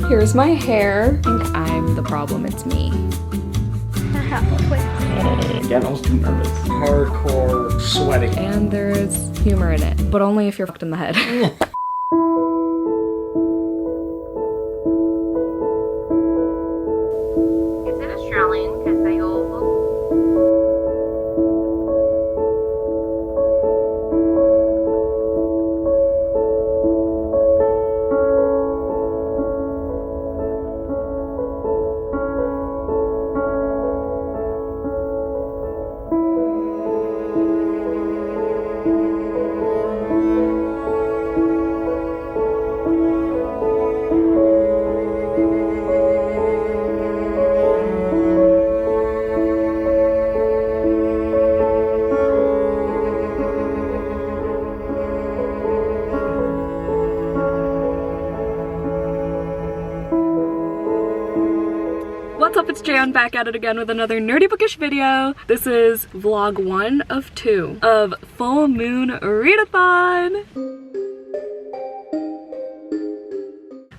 Here's my hair. I think I'm the problem, it's me. Again, I was too nervous. Hardcore sweating. And there's humor in it, but only if you're fucked in the head. Is it Australian? Because they all look. What's up, it's Jan back at it again with another nerdy bookish video. This is vlog 1 of 2 of Full Moon Readathon.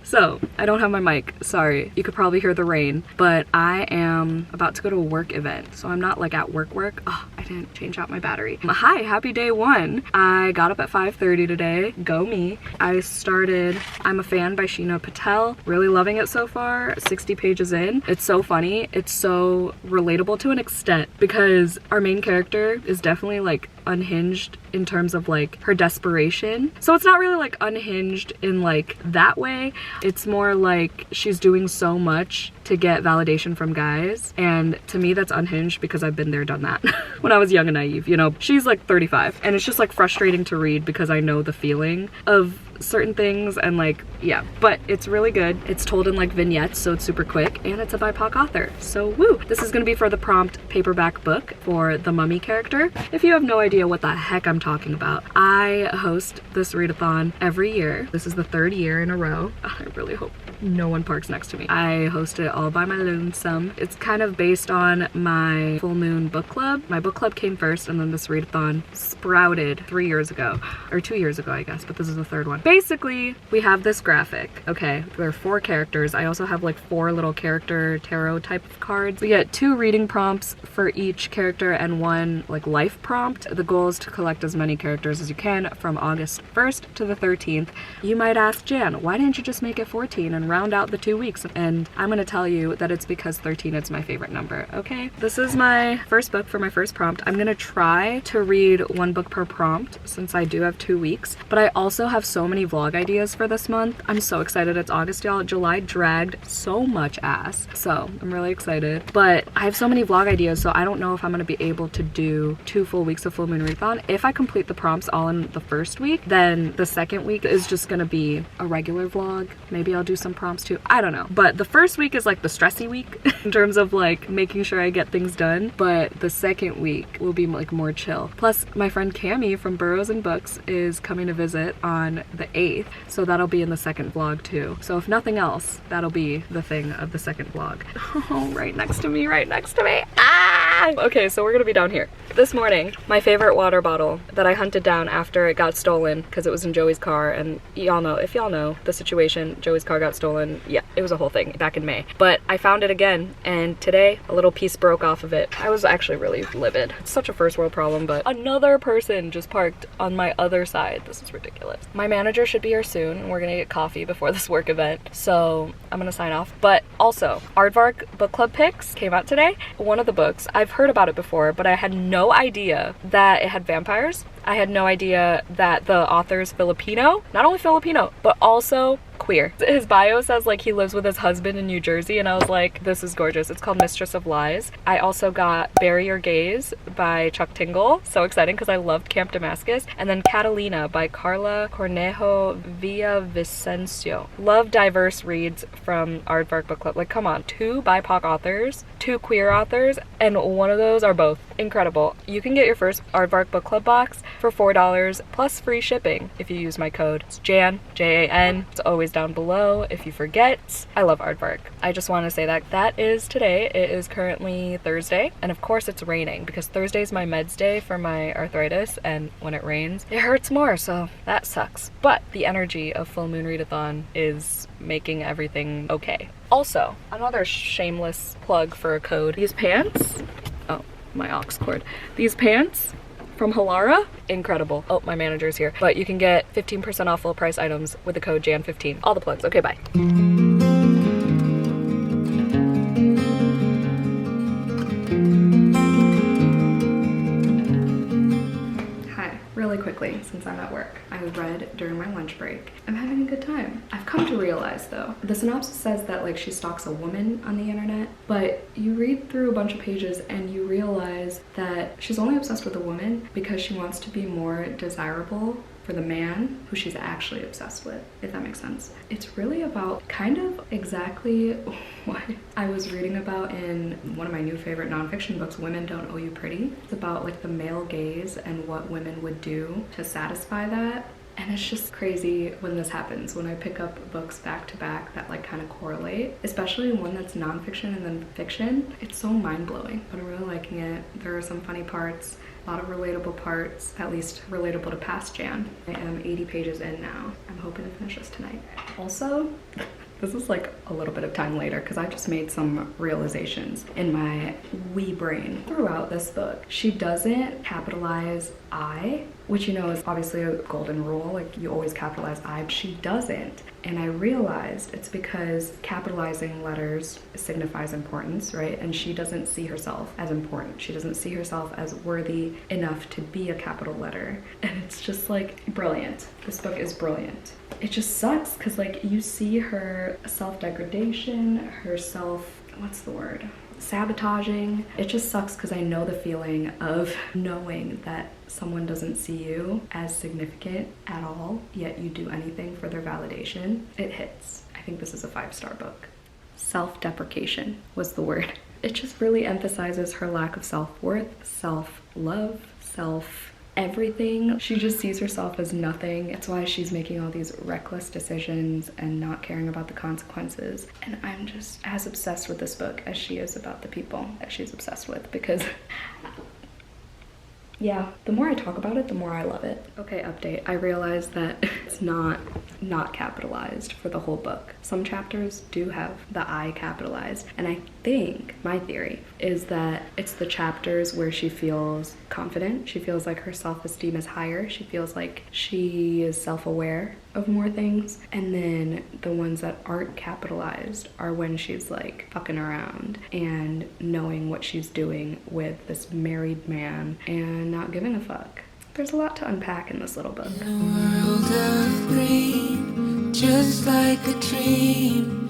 So, I don't have my mic, sorry. You could probably hear the rain, but I am about to go to a work event, so I'm not like at work. Oh, I didn't change out my battery. Hi, happy day 1. I got up at 5:30 today, go me. I'm a Fan by Sheena Patel, really loving it so far, 60 pages in. It's so funny, it's so relatable to an extent, because our main character is definitely like unhinged in terms of like her desperation. So it's not really like unhinged in like that way. It's more like she's doing so much to get validation from guys, and to me that's unhinged because I've been there, done that when I was young and naive, you know. She's like 35 and it's just like frustrating to read because I know the feeling of certain things, and like, yeah, but it's really good. It's told in like vignettes, so it's super quick, and it's a BIPOC author, so woo. This is gonna be for the prompt paperback book for the mummy character. If you have no idea what the heck I'm talking about, I host this readathon every year. This is the 3rd year in a row. I really hope no one parks next to me. I host it all by my lonesome. It's kind of based on my Full Moon book club. My book club came first, and then this readathon sprouted 3 years ago, or 2 years ago I guess, but this is the 3rd one. Basically, we have this graphic. Okay, there are 4 characters. I also have like 4 little character tarot type of cards. We get 2 reading prompts for each character and 1 like life prompt. The goal is to collect as many characters as you can from August 1st to the 13th. You might ask, Jan, why didn't you just make it 14 and round out the 2 weeks? And I'm gonna tell you that it's because 13 is my favorite number, okay? This is my first book for my first prompt. I'm gonna try to read 1 book per prompt since I do have 2 weeks, but I also have so many vlog ideas for this month. I'm so excited. It's August, y'all. July dragged so much ass, so I'm really excited. But I have so many vlog ideas, so I don't know if I'm gonna be able to do 2 full weeks of Full Moon Readathon. If I complete the prompts all in the first week, then the second week is just gonna be a regular vlog. Maybe I'll do some prompts too, I don't know. But the first week is like the stressy week in terms of like making sure I get things done, but the second week will be like more chill. Plus my friend Cami from Burrows and Books is coming to visit on the 8th, so that'll be in the second vlog too. So if nothing else, that'll be the thing of the second vlog. Oh, right next to me, right next to me. Ah! Okay, so we're gonna be down here. This morning, my favorite water bottle that I hunted down after it got stolen because it was in Joey's car, and y'all know, if y'all know the situation, Joey's car got stolen. Yeah, it was a whole thing back in May. But I found it again, and today a little piece broke off of it. I was actually really livid. It's such a first world problem, but another person just parked on my other side. This is ridiculous. My manager should be here soon, and we're gonna get coffee before this work event, so I'm gonna sign off. But also, Aardvark Book Club picks came out today. One of the books, I've heard about it before, but I had no idea that it had vampires. I had no idea that the author's Filipino. Not only Filipino, but also queer. His bio says like he lives with his husband in New Jersey, and I was like, this is gorgeous. It's called Mistress of Lies. I also got Bury Your Gaze by Chuck Tingle. So exciting because I loved Camp Damascus. And then Catalina by Carla Cornejo Villavicencio. Love diverse reads from Aardvark Book Club. Like, come on, 2 BIPOC authors, 2 queer authors, and one of those are both incredible. You can get your first Aardvark Book Club box for $4 plus free shipping if you use my code. It's Jan, Jan. It's always down below if you forget. I love Aardvark. I just want to say that that is today. It is currently Thursday, and of course it's raining because Thursday is my meds day for my arthritis, and when it rains, it hurts more, so that sucks. But the energy of Full Moon Readathon is making everything okay. Also, another shameless plug for a code. These pants, oh, my aux cord. These pants from Halara, incredible. Oh, my manager's here. But you can get 15% off full price items with the code JAN15. All the plugs. Okay, bye. Really quickly, since I'm at work, I read during my lunch break. I'm having a good time. I've come to realize though, the synopsis says that like she stalks a woman on the internet, but you read through a bunch of pages and you realize that she's only obsessed with a woman because she wants to be more desirable for the man who she's actually obsessed with, if that makes sense. It's really about kind of exactly what I was reading about in one of my new favorite nonfiction books, Women Don't Owe You Pretty. It's about like the male gaze and what women would do to satisfy that. And it's just crazy when this happens, when I pick up books back to back that like kind of correlate, especially one that's nonfiction and then fiction. It's so mind-blowing, but I'm really liking it. There are some funny parts, a lot of relatable parts, at least relatable to past Jan. I am 80 pages in now. I'm hoping to finish this tonight. Also, this is like a little bit of time later because I just made some realizations in my wee brain throughout this book. She doesn't capitalize I, which you know is obviously a golden rule, like you always capitalize I, but she doesn't. And I realized it's because capitalizing letters signifies importance, right? And she doesn't see herself as important. She doesn't see herself as worthy enough to be a capital letter. And it's just like brilliant. This book is brilliant. It just sucks because like you see her self-degradation, her what's the word? Sabotaging. It just sucks because I know the feeling of knowing that someone doesn't see you as significant at all, yet you do anything for their validation. It hits. I think this is a 5-star book. Self-deprecation was the word. It just really emphasizes her lack of self-worth, self-love, everything. She just sees herself as nothing. It's why she's making all these reckless decisions and not caring about the consequences. And I'm just as obsessed with this book as she is about the people that she's obsessed with, because yeah, the more I talk about it, the more I love it. Okay, update. I realized that it's not capitalized for the whole book. Some chapters do have the I capitalized, and I think my theory is that it's the chapters where she feels confident, she feels like her self-esteem is higher, she feels like she is self-aware of more things, and then the ones that aren't capitalized are when she's like fucking around and knowing what she's doing with this married man and not giving a fuck. There's a lot to unpack in this little book. In a world of green, just like a dream,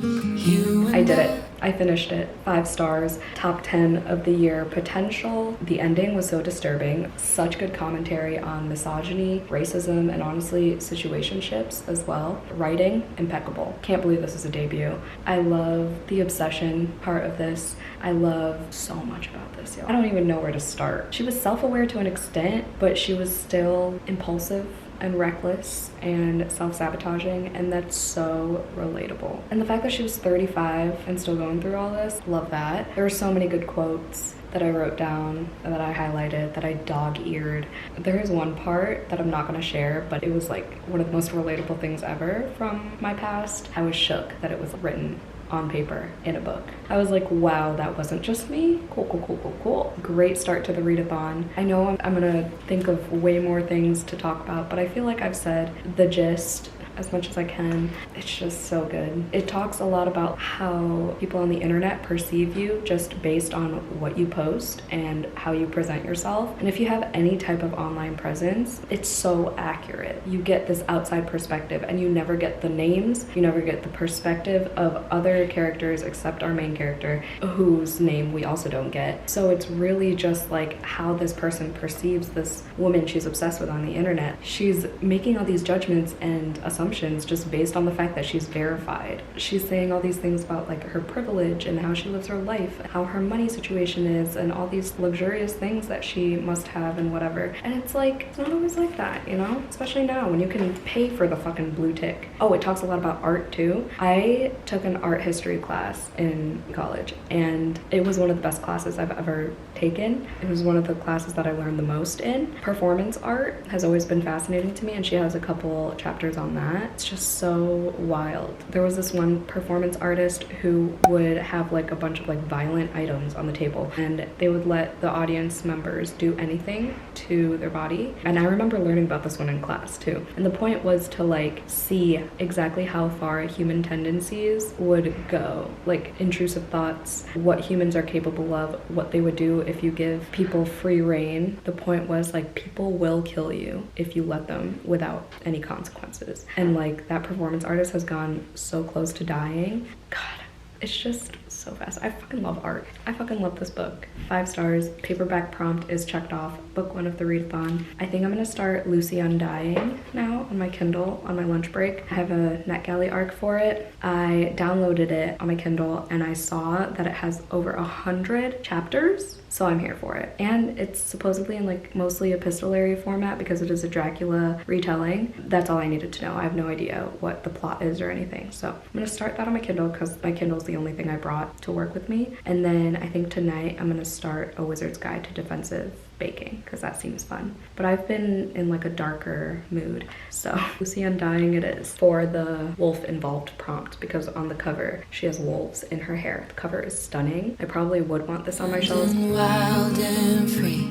I did it. I finished it. 5 stars, top 10 of the year potential. The ending was so disturbing. Such good commentary on misogyny, racism, and honestly, situationships as well. Writing, impeccable. Can't believe this is a debut. I love the obsession part of this. I love so much about this, y'all. I don't even know where to start. She was self-aware to an extent, but she was still impulsive and reckless and self-sabotaging, and that's so relatable. And the fact that she was 35 and still going through all this, love that. There were so many good quotes that I wrote down, that I highlighted, that I dog-eared. There is one part that I'm not gonna share, but it was like one of the most relatable things ever from my past. I was shook that it was written on paper in a book. I was like, wow, that wasn't just me. Cool. Great start to the readathon. I know I'm gonna think of way more things to talk about, but I feel like I've said the gist as much as I can. It's just so good. It talks a lot about how people on the internet perceive you just based on what you post and how you present yourself. And if you have any type of online presence, it's so accurate. You get this outside perspective, and you never get the names, you never get the perspective of other characters except our main character, whose name we also don't get. So it's really just like how this person perceives this woman she's obsessed with on the internet. She's making all these judgments and assumptions assumptions just based on the fact that she's verified. She's saying all these things about like her privilege and how she lives her life, how her money situation is, and all these luxurious things that she must have and whatever. And it's like, it's not always like that, you know? Especially now when you can pay for the fucking blue tick. Oh, it talks a lot about art too. I took an art history class in college and it was one of the best classes I've ever taken. It was one of the classes that I learned the most in. Performance art has always been fascinating to me, and she has a couple chapters on that. It's just so wild. There was this one performance artist who would have like a bunch of like violent items on the table, and they would let the audience members do anything to their body. And I remember learning about this one in class too. And the point was to like see exactly how far human tendencies would go, like intrusive thoughts, what humans are capable of, what they would do if you give people free reign. The point was like people will kill you if you let them without any consequences. And like that performance artist has gone so close to dying. God, it's just so fast. I fucking love art. I fucking love this book. 5 stars. Paperback prompt is checked off. Book 1 of the readathon. I think I'm gonna start Lucy Undying now on my Kindle on my lunch break. I have a NetGalley arc for it. I downloaded it on my Kindle and I saw that it has over 100 chapters. So I'm here for it. And it's supposedly in like mostly epistolary format because it is a Dracula retelling. That's all I needed to know. I have no idea what the plot is or anything. So I'm gonna start that on my Kindle because my Kindle's the only thing I brought to work with me. And then I think tonight I'm gonna start A Wizard's Guide to Defensive Baking because that seems fun. But I've been in like a darker mood. So Lucy Undying it is for the wolf involved prompt because on the cover she has wolves in her hair. The cover is stunning. I probably would want this on my shelves. Wild and free,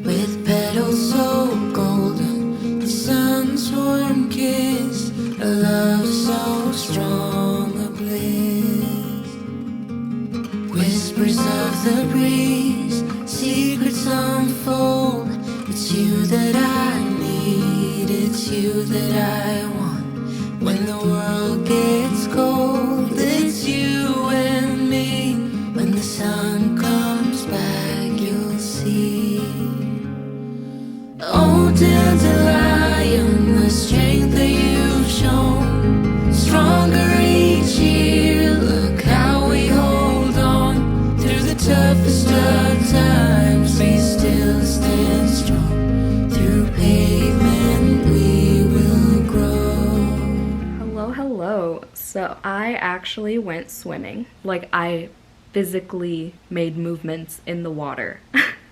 with petals so golden, the sun's warm kiss, a love so strong, a bliss. Whispers of the breeze, secrets unfold. It's you that I need, it's you that I want. When the world gets cold, it's you and me. When the sun comes back, you'll see. Oh, dandelion, the strength that you've shown, stronger each year. Look how we hold on through the toughest of times. We still stand strong. Through pavement we will grow. Hello. So I actually went swimming. Like I physically made movements in the water.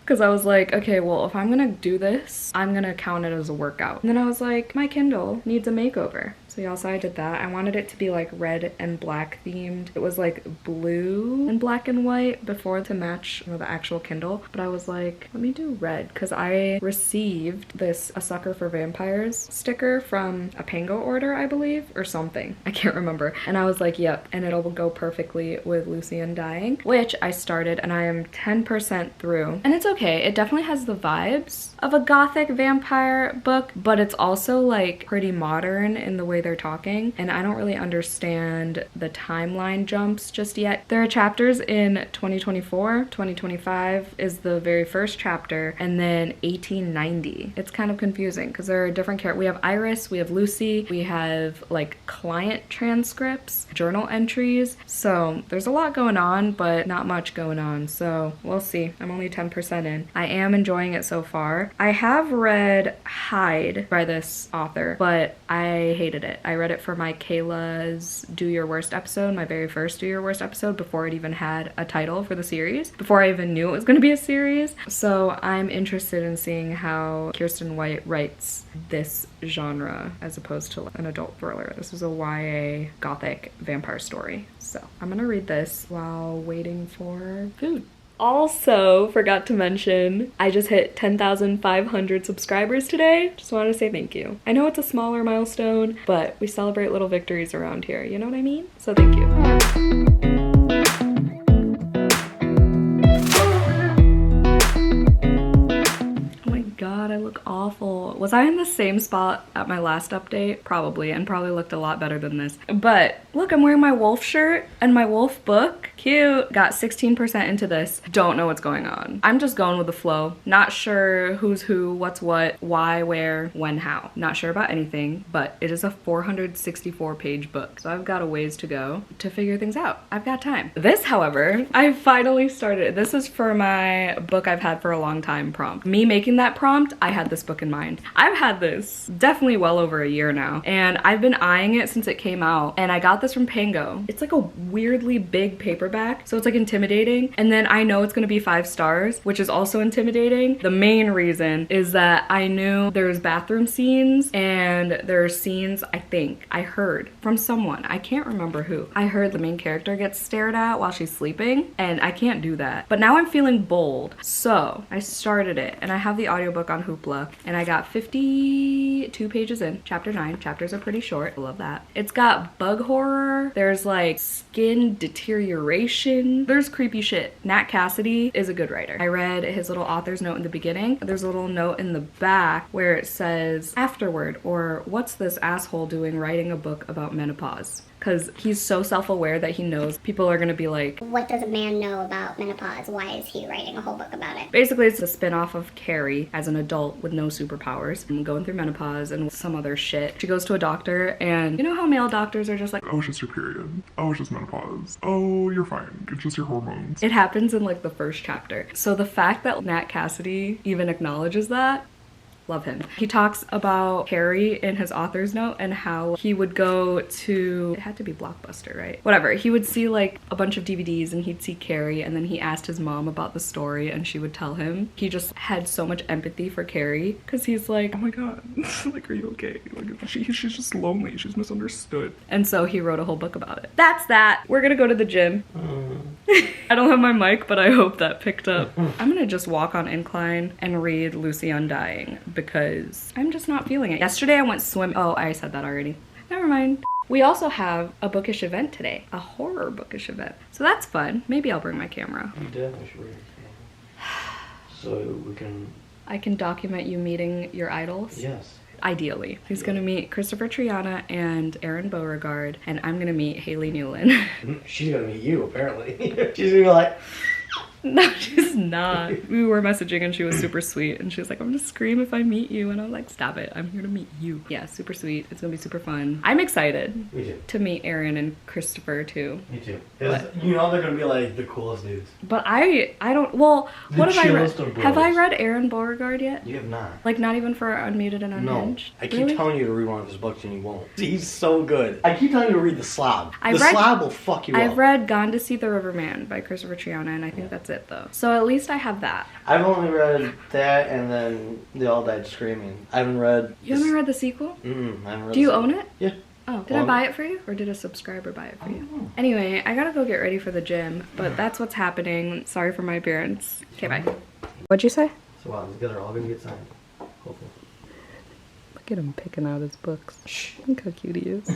Because I was like, okay, well, if I'm gonna do this, I'm gonna count it as a workout. And then I was like, my Kindle needs a makeover. So yeah, so I did that. I wanted it to be like red and black themed. It was like blue and black and white before to match the actual Kindle. But I was like, let me do red because I received this A Sucker for Vampires sticker from a Pango order, I believe, or something. I can't remember. And I was like, yep, and it'll go perfectly with Lucy Undying, which I started and I am 10% through. And it's okay. It definitely has the vibes of a gothic vampire book, but it's also like pretty modern in the way they're talking, and I don't really understand the timeline jumps just yet. There are chapters in 2024, 2025 is the very first chapter, and then 1890. It's kind of confusing because there are different characters. We have Iris, we have Lucy, we have like client transcripts, journal entries, so there's a lot going on, but not much going on, so we'll see. I'm only 10% in. I am enjoying it so far. I have read Hide by this author, but I hated it. I read it for my Kayla's Do Your Worst episode, my very first Do Your Worst episode, before it even had a title for the series, before I even knew it was going to be a series. So I'm interested in seeing how Kiersten White writes this genre as opposed to an adult thriller. This is a YA gothic vampire story. So I'm gonna read this while waiting for food. Also, forgot to mention, I just hit 10,500 subscribers today. Just wanted to say thank you. I know it's a smaller milestone, but we celebrate little victories around here, you know what I mean? So thank you. Oh my god, I look awful. Was I in the same spot at my last update? Probably, and probably looked a lot better than this. But look, I'm wearing my wolf shirt and my wolf book. Cute. Got 16% into this. Don't know what's going on. I'm just going with the flow. Not sure who's who, what's what, why, where, when, how. Not sure about anything, but it is a 464 page book. So I've got a ways to go to figure things out. I've got time. This, however, I finally started. This is for my book I've had for a long time prompt. Me making that prompt, I had this book in mind. I've had this definitely well over a year now, and I've been eyeing it since it came out, and I got this from Pango. It's like a weirdly big paperback, so it's like intimidating, and then I know it's gonna be 5 stars, which is also intimidating. The main reason is that I knew there's bathroom scenes, and there are scenes, I think, I heard from someone, I can't remember who. I heard the main character gets stared at while she's sleeping, and I can't do that. But now I'm feeling bold, so I started it, and I have the audiobook on Hoopla, and I got 52 pages in, chapter 9. Chapters are pretty short, I love that. It's got bug horror, there's like skin deterioration, there's creepy shit. Nat Cassidy is a good writer. I read his little author's note in the beginning. There's a little note in the back where it says afterward, or what's this asshole doing writing a book about menopause? Because he's so self-aware that he knows people are gonna be like, what does a man know about menopause? Why is he writing a whole book about it? basically it's a spin-off of Carrie as an adult with no superpowers and going through menopause and some other shit. She goes to a doctor, and you know how male doctors are just like, oh, it's just your period. Oh, it's just menopause. Oh, you're fine. It's just your hormones. it happens in like the first chapter. So the fact that Nat Cassidy even acknowledges that, love him. He talks about Carrie in his author's note and how he would go to, it had to be Blockbuster, right? Whatever. He would see like a bunch of DVDs and he'd see Carrie, and then he asked his mom about the story and she would tell him. He just had so much empathy for Carrie because he's like, Oh my god. Like, are you okay? Like, she's just lonely. She's misunderstood. and so he wrote a whole book about it. That's that. We're gonna go to the gym. I don't have my mic, but I hope that picked up. I'm gonna just walk on incline and read Lucy Undying because I'm just not feeling it. Yesterday I went swimming. Oh, I said that already. Never mind. We also have a bookish event today, a horror bookish event. So that's fun. Maybe I'll bring my camera. You definitely should read it. So we can. I can document you meeting your idols. Yes. Ideally. He's gonna meet Christopher Triana and Erin Beauregard, and I'm gonna meet Haley Newland. She's gonna meet you, apparently. She's gonna be like, No, she's not. We were messaging and she was super sweet, and she was like, I'm gonna scream if I meet you, and I was like, stop it, I'm here to meet you. Yeah, super sweet. It's gonna be super fun. I'm excited me too. to meet Erin and Christopher too. Me too. 'Cause you know they're gonna be like the coolest dudes. But I don't, well, The what have I read? chillest of Have I bros. read Erin Beauregard yet? You have not. Like not even for Unmuted and No. Unhinged? I keep Really? telling you to read one of his books and you won't. He's so good. I keep telling you to read The Slob. I've The read- Slob will fuck you I've up. read Gone to See the Riverman by Christopher Triana, and I think that's it though. So at least I have that. I've only read that and then They All Died Screaming. I haven't read... You haven't read the sequel? I haven't read Do you the- own it? Yeah. Oh, did I Well, buy it for you? Or did a subscriber buy it for you? Anyway, I gotta go get ready for the gym, but that's what's happening. Sorry for my appearance. Okay, bye. What'd you say? So wow, these guys are all gonna get signed. Hopefully. Look at him picking out his books. Look how cute he is.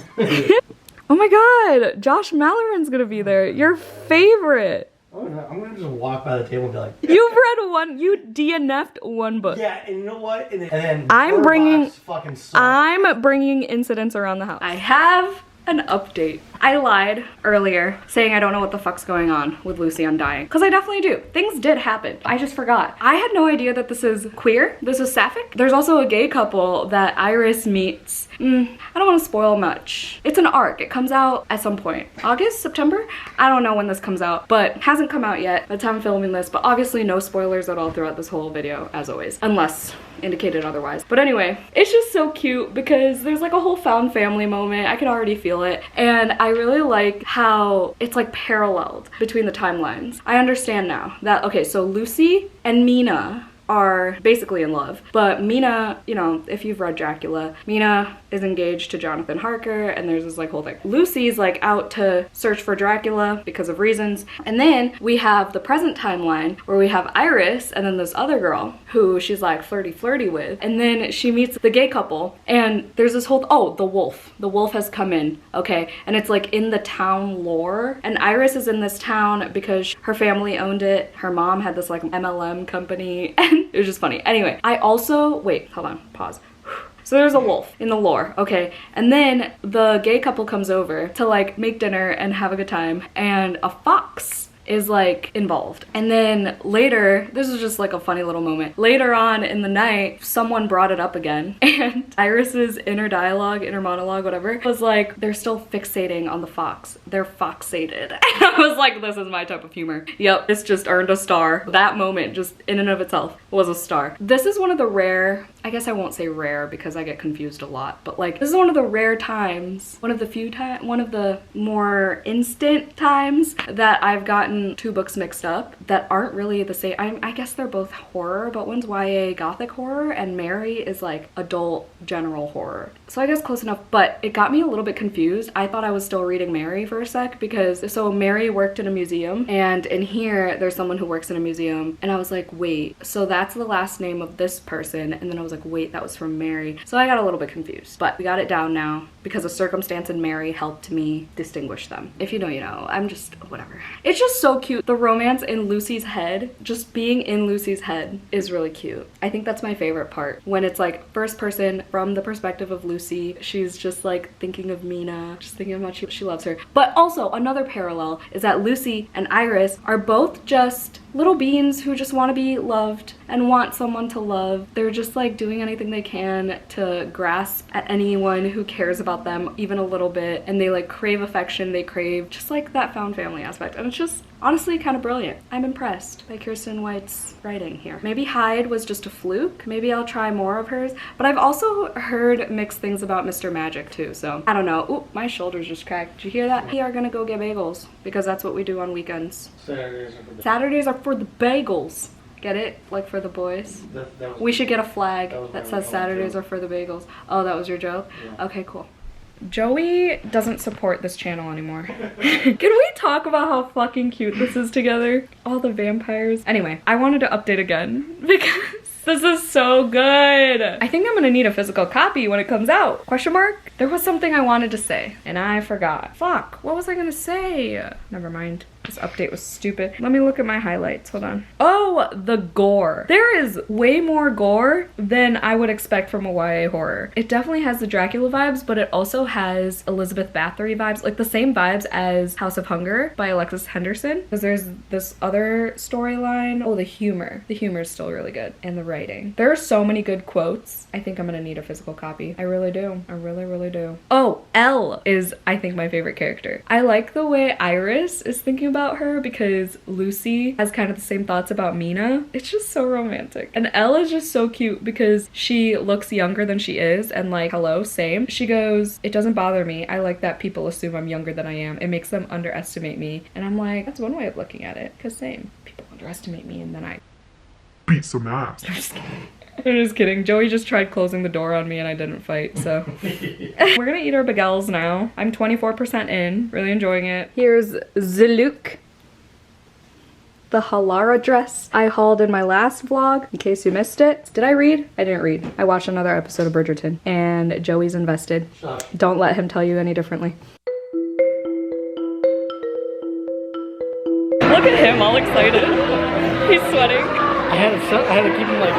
Oh my god! Josh Malloran's gonna be there. Your favorite! Oh, no, I'm gonna just walk by the table and be like... You've read one, you DNF'd one book. Yeah, and you know what? And then I'm Bird bringing- Box fucking sucked. I'm bringing incidents around the house. I have an update. I lied earlier saying I don't know what the fuck's going on with Lucy Undying, because I definitely do. Things did happen. I just forgot. I had no idea that this is queer. This is sapphic. There's also a gay couple that Iris meets. I don't want to spoil much. It's an arc. It comes out at some point. August? September? I don't know when this comes out, but it hasn't come out yet by the time I'm filming this, but obviously no spoilers at all throughout this whole video, as always, unless indicated otherwise. But anyway, it's just so cute because there's like a whole found family moment. I can already feel it, and I really like how it's like paralleled between the timelines. I understand now that, okay, so Lucy and Mina are basically in love, but Mina, you know, if you've read Dracula, Mina is engaged to Jonathan Harker, and there's this like whole thing. Lucy's like out to search for Dracula because of reasons, and then we have the present timeline where we have Iris and then this other girl who she's like flirty with, and then she meets the gay couple, and there's this whole the wolf has come in, okay, and it's like in the town lore, and Iris is in this town because her family owned it. Her mom had this like MLM company, and it was just funny. Anyway, I also, wait, hold on, pause. So there's a wolf in the lore, okay? And then the gay couple comes over to like make dinner and have a good time, and a fox is like involved. And then later, this is just like a funny little moment. Later on in the night, someone brought it up again, and Iris's inner dialogue, inner monologue, whatever, was like, they're still fixating on the fox. They're foxated. And I was like, this is my type of humor. Yep, this just earned a star. That moment, just in and of itself, was a star. This is one of the rare, I guess I won't say rare because I get confused a lot, but like, this is one of the rare times, one of the more instant times that I've gotten two books mixed up that aren't really the same. I guess they're both horror, but one's YA gothic horror and Mary is like adult general horror. So I guess close enough, but it got me a little bit confused. I thought I was still reading Mary for a sec because, so Mary worked in a museum, and in here there's someone who works in a museum, and I was like, wait, so that's the last name of this person, and then I was like, wait, that was from Mary. So I got a little bit confused, but we got it down now because a circumstance in Mary helped me distinguish them. If you know, you know. I'm just, whatever. It's just so cute. The romance in Lucy's head, just being in Lucy's head is really cute. I think that's my favorite part. When it's like first person from the perspective of Lucy, she's just like thinking of Mina, just thinking of how much she loves her. But also another parallel is that Lucy and Iris are both just little beings who just want to be loved and want someone to love. They're just like doing anything they can to grasp at anyone who cares about them even a little bit, and they like crave affection, they crave just like that found family aspect, and it's just honestly kind of brilliant. I'm impressed by Kirsten White's writing here. Maybe Hyde was just a fluke. Maybe I'll try more of hers, but I've also heard mixed things about Mr. Magic too, so I don't know. Ooh, my shoulders just cracked. Did you hear that? We are gonna go get bagels because that's what we do on weekends. Saturdays are for the bagels. Get it? Like for the boys? We should get a flag that says Saturdays are for the bagels. Oh, that was your joke? Yeah. Okay, cool. Joey doesn't support this channel anymore. Can we talk about how fucking cute this is together? All the vampires. Anyway, I wanted to update again because this is so good. I think I'm gonna need a physical copy when it comes out. Question mark? There was something I wanted to say and I forgot. Fuck, what was I gonna say? Never mind. This update was stupid. Let me look at my highlights. Hold on. Oh, the gore. There is way more gore than I would expect from a YA horror. It definitely has the Dracula vibes, but it also has Elizabeth Bathory vibes, like the same vibes as House of Hunger by Alexis Henderson. Because there's this other storyline. Oh, the humor. The humor is still really good. And the writing. There are so many good quotes. I think I'm gonna need a physical copy. I really do. I really, really do. Oh, Elle is, I think, my favorite character. I like the way Iris is thinking about her because Lucy has kind of the same thoughts about Mina. It's just so romantic. And Elle is just so cute because she looks younger than she is, and like, hello, same. She goes, it doesn't bother me. I like that people assume I'm younger than I am. It makes them underestimate me. And I'm like, that's one way of looking at it, because same. People underestimate me and then I beat some ass. I'm just kidding. Joey just tried closing the door on me and I didn't fight, so. We're gonna eat our bagels now. I'm 24% in, really enjoying it. Here's Ziluk, the Halara dress I hauled in my last vlog, in case you missed it. Did I read? I didn't read. I watched another episode of Bridgerton, and Joey's invested. Don't let him tell you any differently. Look at him, all excited. He's sweating. I had to keep him like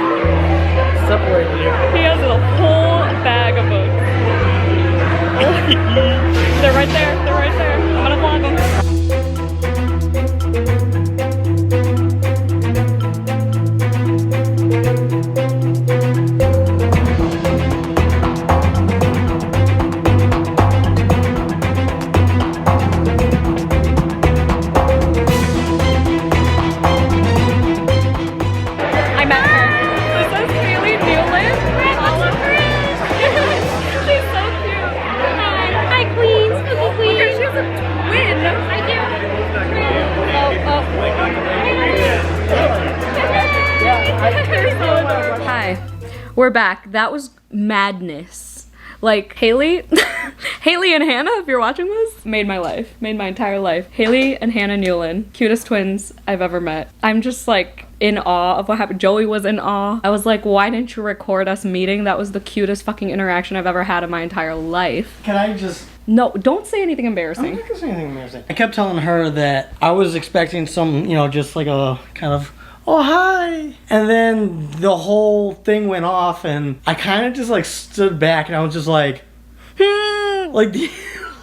separated here. He has a whole bag of books. They're right there. They're right there. I'm gonna vlog them. We're back. That was madness. Like, Haley and Hannah, if you're watching this, made my life. Made my entire life. Haley and Hannah Newland, cutest twins I've ever met. I'm just like in awe of what happened. Joey was in awe. I was like, why didn't you record us meeting? That was the cutest fucking interaction I've ever had in my entire life. Can I just... No, don't say anything embarrassing. I'm not gonna say anything embarrassing. I kept telling her that I was expecting some, you know, just like a kind of oh, hi. And then the whole thing went off, and I kind of just like stood back, and I was just like, like,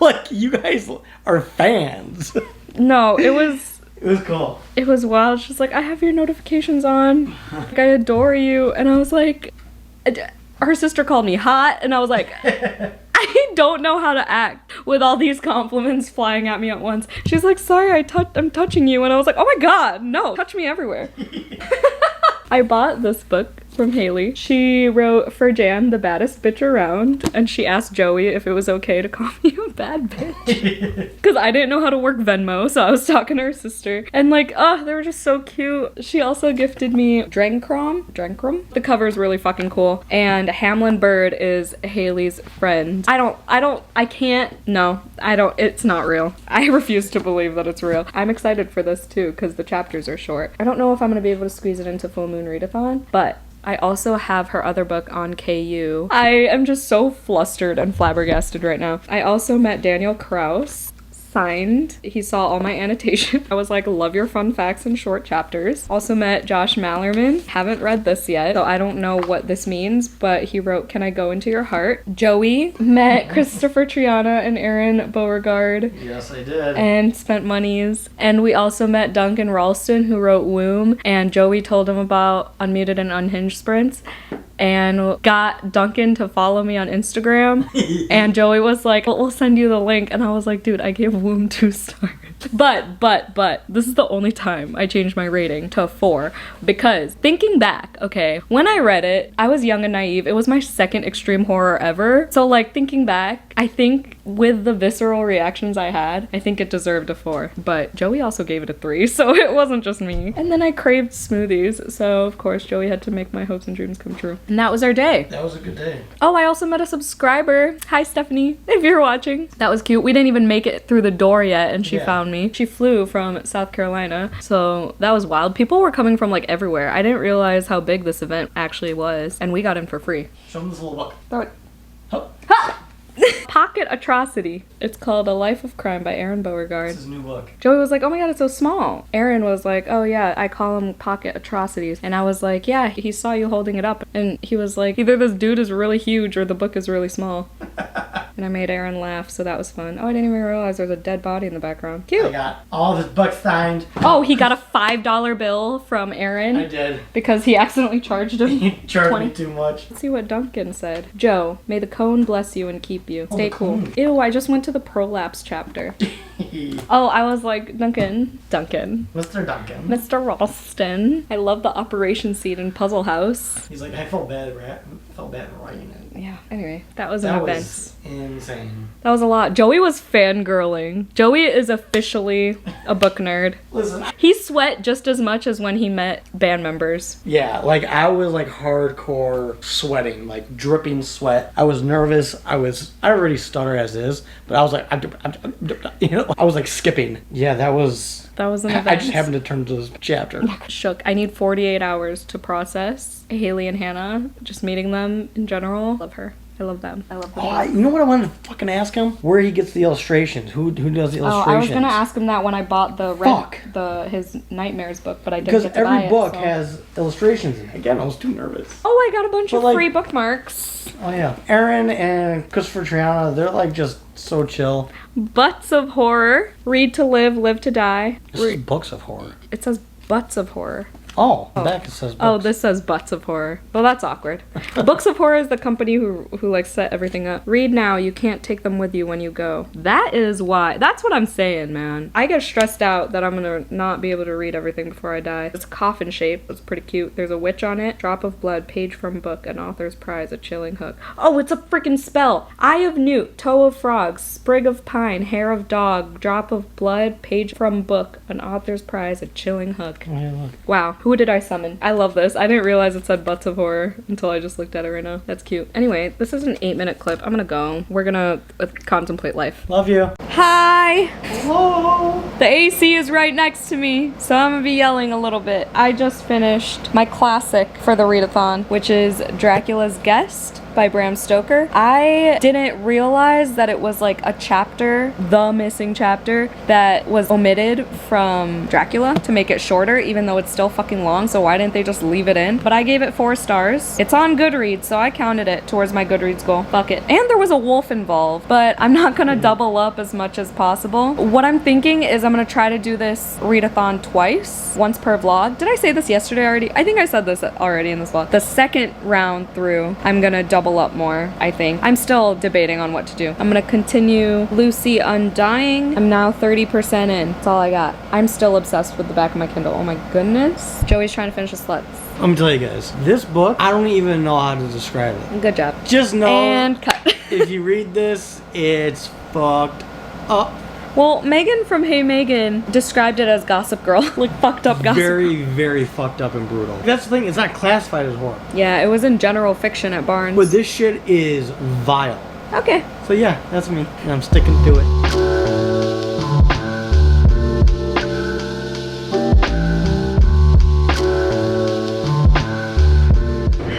like you guys are fans. No, it was... It was cool. It was wild. She's like, I have your notifications on. Like, I adore you. And I was like... Her sister called me hot, and I was like... I don't know how to act with all these compliments flying at me at once. She's like, sorry, I'm touching you. And I was like, oh my god, no, touch me everywhere. I bought this book from Haley. She wrote for Jan, the baddest bitch around, and she asked Joey if it was okay to call me a bad bitch. Because I didn't know how to work Venmo, so I was talking to her sister. And like, oh, they were just so cute. She also gifted me Drenkrom. The cover is really fucking cool. And Hamlin Bird is Haley's friend. It's not real. I refuse to believe that it's real. I'm excited for this too, because the chapters are short. I don't know if I'm gonna be able to squeeze it into Full Moon Readathon, but I also have her other book on KU. I am just so flustered and flabbergasted right now. I also met Daniel Kraus. Signed. He saw all my annotation. I was like, love your fun facts and short chapters. Also met Josh Mallerman. Haven't read this yet, so I don't know what this means, but he wrote, Can I Go Into Your Heart? Joey met Christopher Triana and Aaron Beauregard. Yes, I did. And spent monies. And we also met Duncan Ralston, who wrote Womb, and Joey told him about Unmuted and Unhinged Sprints. And got Duncan to follow me on Instagram. And Joey was like, we'll send you the link. And I was like, dude, I gave Womb 2 stars. But, this is the only time I changed my rating to 4. Because thinking back, okay, when I read it, I was young and naive. It was my second extreme horror ever. So like thinking back, I think with the visceral reactions I had, I think it deserved a 4. But Joey also gave it a 3, so it wasn't just me. And then I craved smoothies. So of course, Joey had to make my hopes and dreams come true. And that was our day. That was a good day. Oh, I also met a subscriber. Hi, Stephanie, if you're watching. That was cute. We didn't even make it through the door yet, and she found me. She flew from South Carolina, so that was wild. People were coming from like everywhere. I didn't realize how big this event actually was, and we got in for free. Show them this little book. Throw it. Oh. Ha! Pocket Atrocity. It's called A Life of Crime by Aaron Beauregard. This is a new book. Joey was like, oh my god, it's so small. Aaron was like, oh yeah, I call them Pocket Atrocities. And I was like, yeah, he saw you holding it up. And he was like, either this dude is really huge or the book is really small. And I made Aaron laugh, so that was fun. Oh, I didn't even realize there was a dead body in the background. Cute. I got all of his books signed. Oh, he got a $5 bill from Aaron. I did. Because he accidentally charged him. He charged me too much. Let's see what Duncan said. Joe, may the cone bless you and keep you. Stay cool. Ew, I just went to the prolapse chapter. Oh, I was like, Duncan. Mr. Duncan. Mr. Ralston. I love the operation scene in Puzzle House. He's like, I felt bad writing it. Yeah, anyway, that was an event. That was insane. That was a lot. Joey was fangirling. Joey is officially a book nerd. Listen. He sweat just as much as when he met band members. Yeah, like I was like hardcore sweating, like dripping sweat. I was nervous. I already stutter as is, but I was like, I was like skipping. Yeah, that was an event. I just happened to turn to this chapter. Shook. I need 48 hours to process Haley and Hannah. Just meeting them in general. Love her. I love them. I love them. Oh, you know what I wanted to fucking ask him? Where he gets the illustrations? Who does the illustrations? Oh, I was gonna ask him that when I bought his Nightmares book, but I didn't get to buy it. Because every book has illustrations in it. Again, I was too nervous. Oh, I got a bunch of free bookmarks. Oh yeah, Aaron and Christopher Triana, they're like just so chill. Butts of Horror. Read to Live, Live to Die. This is Books of Horror. It says Butts of Horror. Oh, back it says books. Oh, this says Butts of Horror. Well, that's awkward. Books of Horror is the company who like set everything up. Read now, you can't take them with you when you go. That is why. That's what I'm saying, man. I get stressed out that I'm gonna not be able to read everything before I die. It's coffin shaped. It's pretty cute. There's a witch on it. Drop of blood, page from book, an author's prize, a chilling hook. Oh, it's a freaking spell. Eye of newt, toe of frog, sprig of pine, hair of dog, drop of blood, page from book, an author's prize, a chilling hook. Oh, yeah, look. Wow. Who did I summon? I love this. I didn't realize it said Butts of Horror until I just looked at it right now. That's cute. Anyway, this is an 8-minute clip. I'm gonna go. We're gonna contemplate life. Love you. Hi! Hello! The AC is right next to me, so I'm gonna be yelling a little bit. I just finished my classic for the readathon, which is Dracula's Guest by Bram Stoker. I didn't realize that it was like a chapter, the missing chapter, that was omitted from Dracula to make it shorter, even though it's still fucking long, so why didn't they just leave it in? But I gave it 4 stars. It's on Goodreads, so I counted it towards my Goodreads goal. Fuck it. And there was a wolf involved, but I'm not gonna double up as much as possible. What I'm thinking is I'm gonna try to do this readathon twice, once per vlog. Did I say this yesterday already? I think I said this already in this vlog. The second round through, I'm gonna double up more, I think. I'm still debating on what to do. I'm gonna continue Lucy Undying. I'm now 30% in. That's all I got. I'm still obsessed with the back of my Kindle. Oh my goodness. Joey's trying to finish the sluts. I'm gonna tell you guys, this book, I don't even know how to describe it. Good job. Just know, And cut. if you read this, it's fucked up. Well, Megan from Hey Megan described it as Gossip Girl. Like fucked up Gossip Girl. Very, very fucked up and brutal. That's the thing, it's not classified as horror. Yeah, it was in general fiction at Barnes. But this shit is vile. Okay. So yeah, that's me, and I'm sticking to it.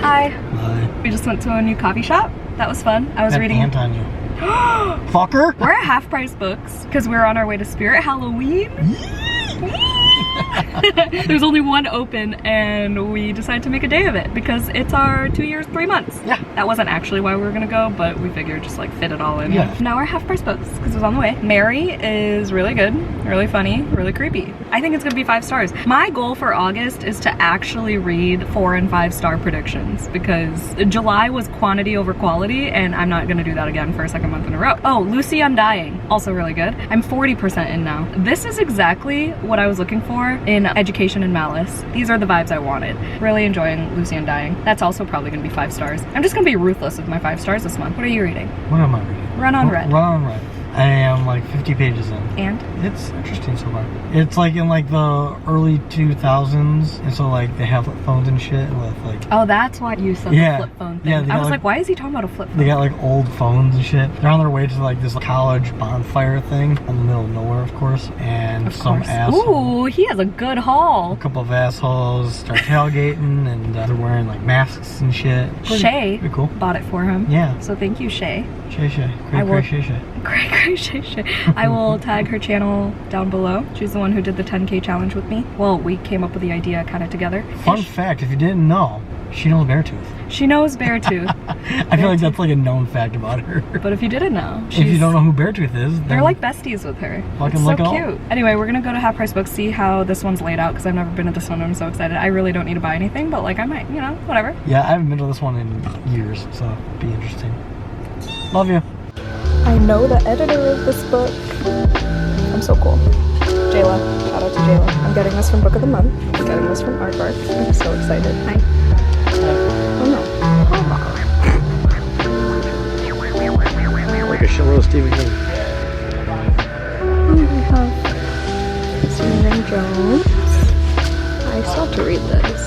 Hi. Bye. We just went to a new coffee shop. That was fun. I was reading. Ant on you. Fucker! We're at Half Price Books because we're on our way to Spirit Halloween. There's only one open and we decided to make a day of it because it's our 2 years, 3 months. Yeah. That wasn't actually why we were gonna go, but we figured just like fit it all in. Yeah. Now we're at Half Price Books because it was on the way. Mary is really good, really funny, really creepy. I think it's gonna be 5 stars. My goal for August is to actually read 4 and 5 star predictions because July was quantity over quality and I'm not gonna do that again for a second month in a row. Oh, Lucy Undying, also really good. I'm 40% in now. This is exactly what I was looking for in Education and Malice. These are the vibes I wanted. Really enjoying Lucy Undying. That's also probably gonna be 5 stars. I'm just gonna be ruthless with my 5 stars this month. What are you reading? What am I reading? Run on Red. Run on Red. I am like 50 pages in. And? It's interesting so far. It's like in like the early 2000s, and so like they have flip phones and shit with like... Oh, that's why you said Yeah. the flip phone thing. Yeah, they I got, was like- like, why is he talking about a flip phone? They got like old phones and shit. They're on their way to like this college bonfire thing in the middle of nowhere, of course. And Of some course. asshole, Ooh, he has a good haul. a couple of assholes start tailgating, and they're wearing like masks and shit. Shay Pretty cool. bought it for him. Yeah. So thank you, Shay. Shay Shay. I will- Cray Shay Shay. Great, Shay. I will tag her channel down below. She's the one who did the 10K challenge with me. Well, we came up with the idea kind of together. Fun fact, if you didn't know, she knows Beartooth. She knows Beartooth. I feel like that's like a known fact about her. But if you didn't know, If you don't know who Beartooth is, then they're like besties with her. Fucking It's look so it up. cute. Anyway, we're gonna go to Half Price Books, see how this one's laid out, because I've never been to this one and I'm so excited. I really don't need to buy anything, but like I might, you know, whatever. Yeah, I haven't been to this one in years, so it'll be interesting. Love you. I know the editor of this book. I'm so cool. Jayla. Shout out to Jayla. I'm getting this from Book of the Month. I'm getting this from Aardvark. I'm so excited. Hi. Oh no. Like a shitload of Stephen King. We have Susan Jones. I still have to read this.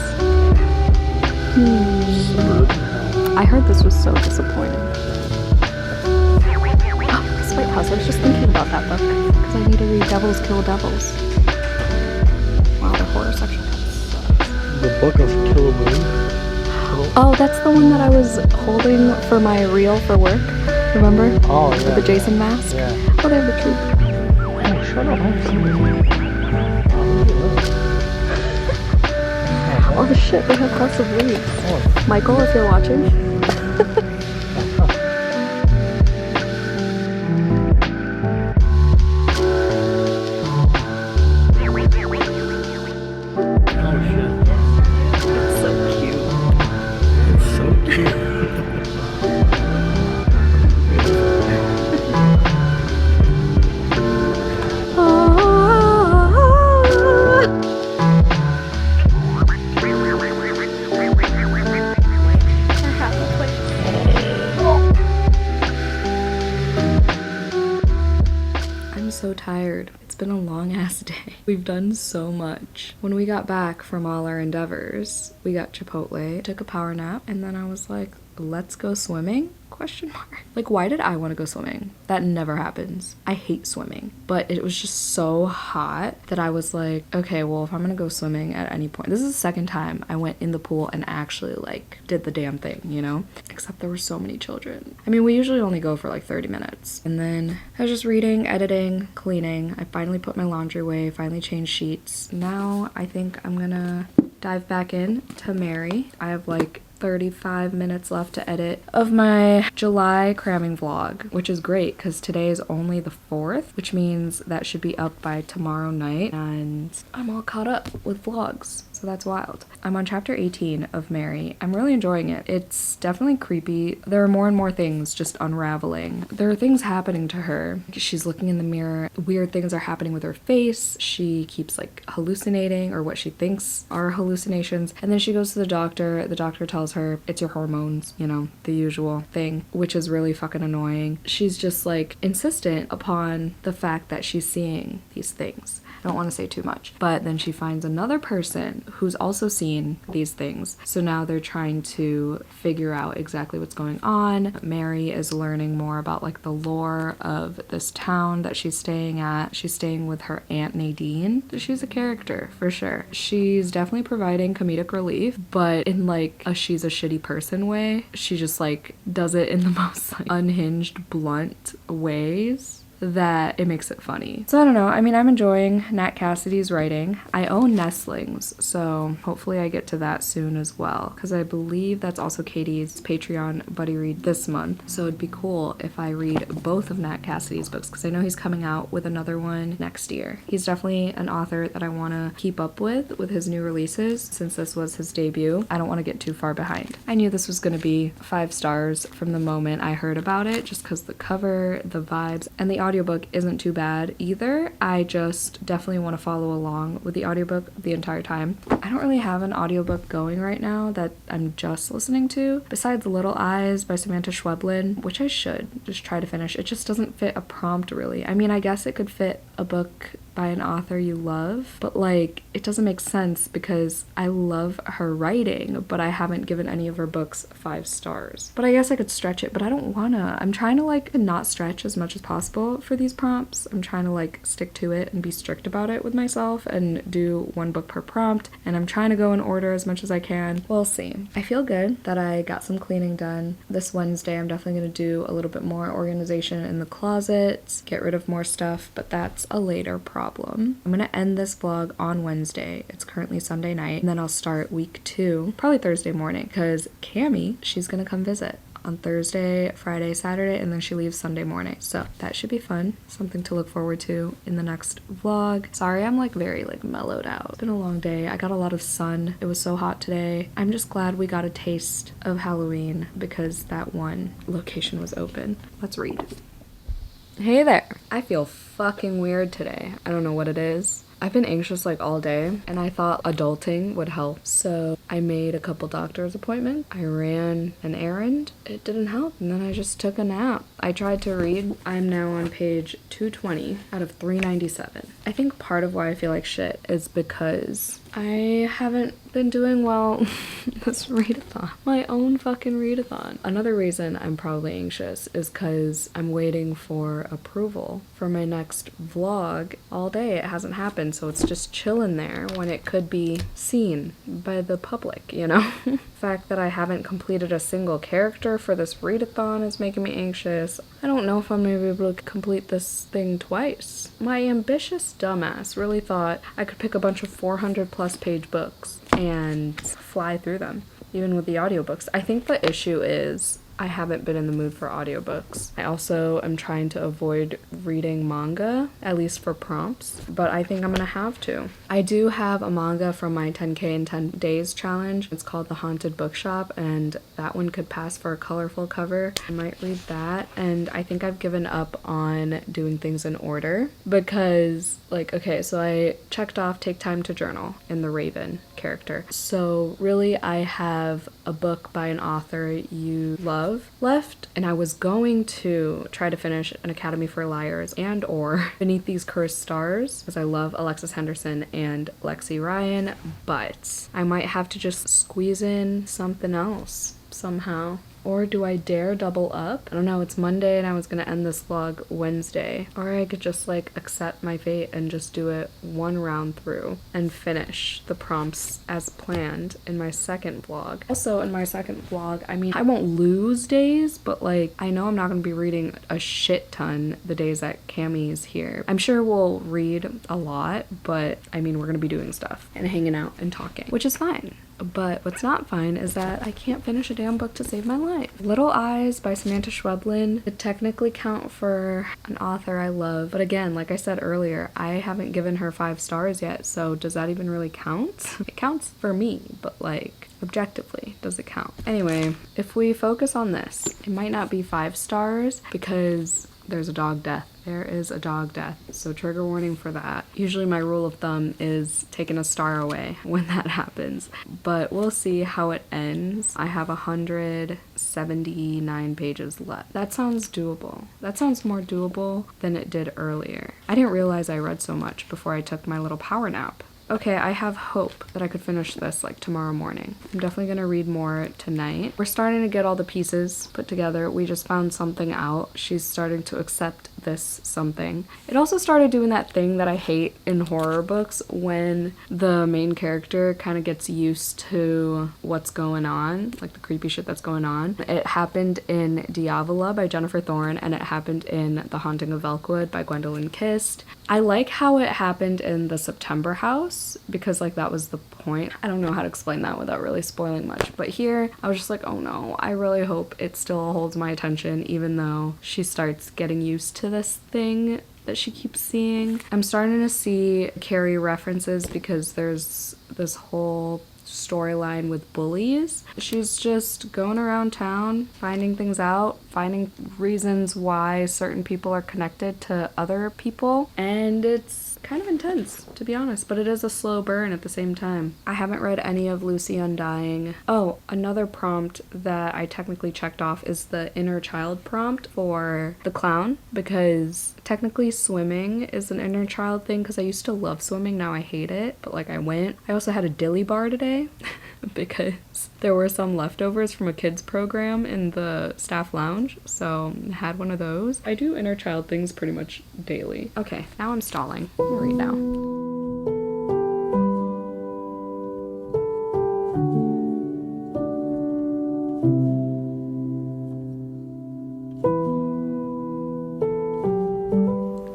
I heard this was so disappointing. This White House, I was just thinking about that book because I need to read Devils Kill Devils. Wow, the horror section. The Book of Hellolovelybox. Oh, that's the one that I was holding for my reel for work. Remember? Oh, yeah. With the Jason mask? Yeah. Oh, they have the truth. Oh, shut up. Oh shit, they have lots of leaves. Michael, if you're watching. So tired. It's been a long ass day. We've done so much. When we got back from all our endeavors, we got Chipotle, took a power nap, and then I was like, let's go swimming. Question mark. Like, why did I want to go swimming? That never happens. I hate swimming. But it was just so hot that I was like, okay, well, if I'm gonna go swimming at any point, this is the second time I went in the pool and actually like did the damn thing, you know? Except there were so many children. I mean, we usually only go for like 30 minutes. And then I was just reading, editing, cleaning. I finally put my laundry away, finally changed sheets. Now I think I'm gonna dive back in to Mary. I have like 35 minutes left to edit of my July cramming vlog, which is great because today is only the 4th, which means that should be up by tomorrow night, and I'm all caught up with vlogs. So that's wild. I'm on chapter 18 of Mary. I'm really enjoying it. It's definitely creepy. There are more and more things just unraveling. There are things happening to her. She's looking in the mirror. Weird things are happening with her face. She keeps like hallucinating, or what she thinks are hallucinations. And then she goes to the doctor. The doctor tells her it's your hormones, you know, the usual thing, which is really fucking annoying. She's just like insistent upon the fact that she's seeing these things. I don't want to say too much. But then she finds another person who's also seen these things. So now they're trying to figure out exactly what's going on. Mary is learning more about like the lore of this town that she's staying at. She's staying with her Aunt Nadine. She's a character for sure. She's definitely providing comedic relief, but in like a she's a shitty person way. She just like does it in the most like unhinged, blunt ways that it makes it funny. So I don't know. I mean, I'm enjoying Nat Cassidy's writing. I own Nestlings, so hopefully I get to that soon as well, because I believe that's also Katie's Patreon buddy read this month. So it'd be cool if I read both of Nat Cassidy's books, because I know he's coming out with another one next year. He's definitely an author that I want to keep up with his new releases, since this was his debut. I don't want to get too far behind. I knew this was going to be 5 stars from the moment I heard about it, just because the cover, the vibes, and the audiobook isn't too bad either. I just definitely want to follow along with the audiobook the entire time. I don't really have an audiobook going right now that I'm just listening to, besides Little Eyes by Samantha Schweblin, which I should just try to finish. It just doesn't fit a prompt really. I mean, I guess it could fit a book by an author you love, but like it doesn't make sense because I love her writing, but I haven't given any of her books 5 stars. But I guess I could stretch it, but I don't wanna. I'm trying to like not stretch as much as possible for these prompts. I'm trying to like stick to it and be strict about it with myself and do 1 book per prompt, and I'm trying to go in order as much as I can. We'll see. I feel good that I got some cleaning done. This Wednesday I'm definitely gonna do a little bit more organization in the closet, get rid of more stuff, but that's a later problem. I'm gonna end this vlog on Wednesday. It's currently Sunday night, and then I'll start week 2 probably Thursday morning, because Cammie, she's gonna come visit on Thursday, Friday, Saturday, and then she leaves Sunday morning. So that should be fun. Something to look forward to in the next vlog. Sorry, I'm like very like mellowed out. It's been a long day. I got a lot of sun. It was so hot today. I'm just glad we got a taste of Halloween because that one location was open. Let's read. Hey there. I feel fucking weird today. I don't know what it is. I've been anxious like all day, and I thought adulting would help. So I made a couple doctor's appointments. I ran an errand. It didn't help, and then I just took a nap. I tried to read. I'm now on page 220 out of 397. I think part of why I feel like shit is because I haven't been doing well this readathon. My own fucking readathon. Another reason I'm probably anxious is because I'm waiting for approval for my next vlog all day. It hasn't happened, so it's just chilling there when it could be seen by the public, you know? The fact that I haven't completed a single character for this readathon is making me anxious. I don't know if I'm gonna be able to complete this thing twice. My ambitious dumbass really thought I could pick a bunch of 400+ page books and fly through them, even with the audiobooks. I think the issue is I haven't been in the mood for audiobooks. I also am trying to avoid reading manga, at least for prompts, but I think I'm gonna have to. I do have a manga from my 10K in 10 days challenge. It's called The Haunted Bookshop, and that one could pass for a colorful cover. I might read that, and I think I've given up on doing things in order because, like, okay, so I checked off Take Time to Journal in the Raven character. So really I have a book by an author you love left, and I was going to try to finish An Academy for Liars and or Beneath These Cursed Stars, because I love Alexis Henderson and Lexi Ryan, but I might have to just squeeze in something else somehow. Or do I dare double up? I don't know, it's Monday and I was gonna end this vlog Wednesday. Or I could just like accept my fate and just do it one round through and finish the prompts as planned in my second vlog. Also in my second vlog, I mean, I won't lose days, but like, I know I'm not gonna be reading a shit ton the days that Cammie's here. I'm sure we'll read a lot, but I mean, we're gonna be doing stuff and hanging out and talking, which is fine. But what's not fine is that I can't finish a damn book to save my life. Little Eyes by Samantha Schweblin would technically count for an author I love. But again, like I said earlier, I haven't given her 5 stars yet. So does that even really count? It counts for me, but like objectively, does it count? Anyway, if we focus on this, it might not be 5 stars because there's a dog death. There is a dog death, so trigger warning for that. Usually my rule of thumb is taking a star away when that happens, but we'll see how it ends. I have 179 pages left. That sounds doable. That sounds more doable than it did earlier. I didn't realize I read so much before I took my little power nap. Okay, I have hope that I could finish this like tomorrow morning. I'm definitely gonna read more tonight. We're starting to get all the pieces put together. We just found something out. She's starting to accept this something. It also started doing that thing that I hate in horror books when the main character kind of gets used to what's going on, like the creepy shit that's going on. It happened in Diavola by Jennifer Thorne, and it happened in The Haunting of Elkwood by Gwendolyn Kist. I like how it happened in The September House because like that was the point. I don't know how to explain that without really spoiling much, but here I was just like, oh no, I really hope it still holds my attention even though she starts getting used to this thing that she keeps seeing. I'm starting to see Carrie references because there's this whole storyline with bullies. She's just going around town, finding things out, finding reasons why certain people are connected to other people, and it's kind of intense, to be honest, but it is a slow burn at the same time. I haven't read any of Lucy Undying. Oh, another prompt that I technically checked off is the inner child prompt for the clown, because technically swimming is an inner child thing because I used to love swimming, now I hate it, but like I went. I also had a dilly bar today because there were some leftovers from a kids program in the staff lounge, so I had one of those. I do inner child things pretty much daily. Okay, now I'm stalling. I'm gonna read now.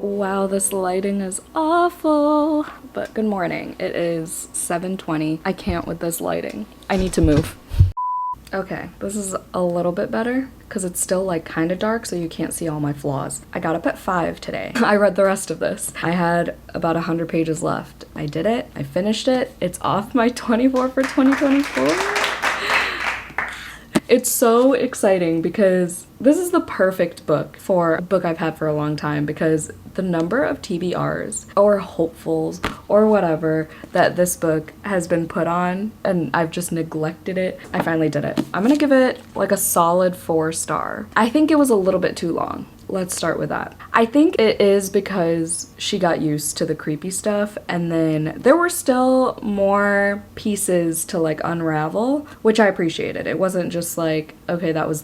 Wow, this lighting is awful. But good morning. It is 7:20. I can't with this lighting. I need to move. Okay, this is a little bit better because it's still like kind of dark so you can't see all my flaws. I got up at 5 today. I read the rest of this. I had about 100 pages left. I did it. I finished it. It's off my 24 for 2024. It's so exciting because this is the perfect book for a book I've had for a long time because the number of TBRs or hopefuls or whatever that this book has been put on and I've just neglected it. I finally did it. I'm gonna give it like a solid 4 star. I think it was a little bit too long. Let's start with that. I think it is because she got used to the creepy stuff and then there were still more pieces to like unravel, which I appreciated. It wasn't just like, okay, that was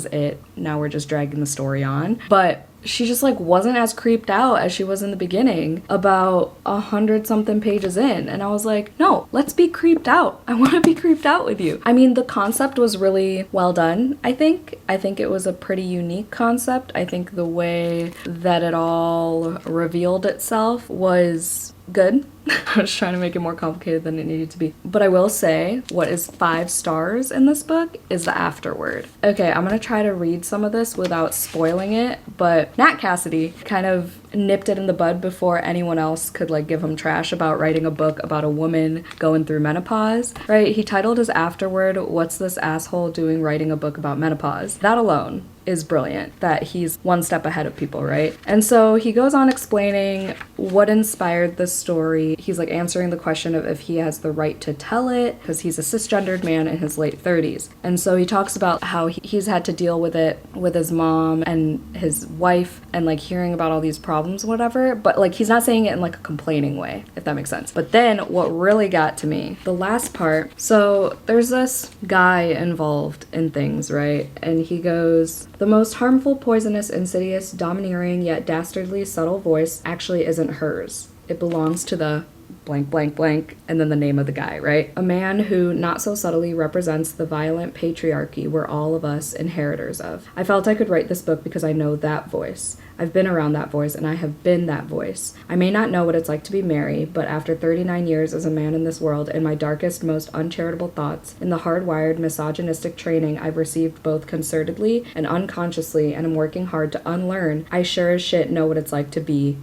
it. Now we're just dragging the story on. But she just like wasn't as creeped out as she was in the beginning about 100-something pages in. And I was like, no, let's be creeped out. I want to be creeped out with you. I mean, the concept was really well done, I think. I think it was a pretty unique concept. I think the way that it all revealed itself was good. I was trying to make it more complicated than it needed to be. But I will say, what is 5 stars in this book is the afterword. Okay, I'm gonna try to read some of this without spoiling it, but Nat Cassidy kind of nipped it in the bud before anyone else could like give him trash about writing a book about a woman going through menopause, right? He titled his afterword, "What's This Asshole Doing Writing a Book About Menopause?" That alone is brilliant, that he's one step ahead of people, right? And so he goes on explaining what inspired this story. He's like answering the question of if he has the right to tell it, because he's a cisgendered man in his late 30s. And so he talks about how he's had to deal with it with his mom and his wife, and like hearing about all these problems problems, whatever, but like he's not saying it in like a complaining way, if that makes sense. But then what really got to me, the last part, so there's this guy involved in things, right? And he goes, the most harmful, poisonous, insidious, domineering, yet dastardly subtle voice actually isn't hers. It belongs to the blank, blank, blank, and then the name of the guy, right? A man who not so subtly represents the violent patriarchy we're all of us inheritors of. I felt I could write this book because I know that voice. I've been around that voice, and I have been that voice. I may not know what it's like to be Mary, but after 39 years as a man in this world, in my darkest, most uncharitable thoughts, in the hardwired, misogynistic training I've received both concertedly and unconsciously, and am working hard to unlearn, I sure as shit know what it's like to be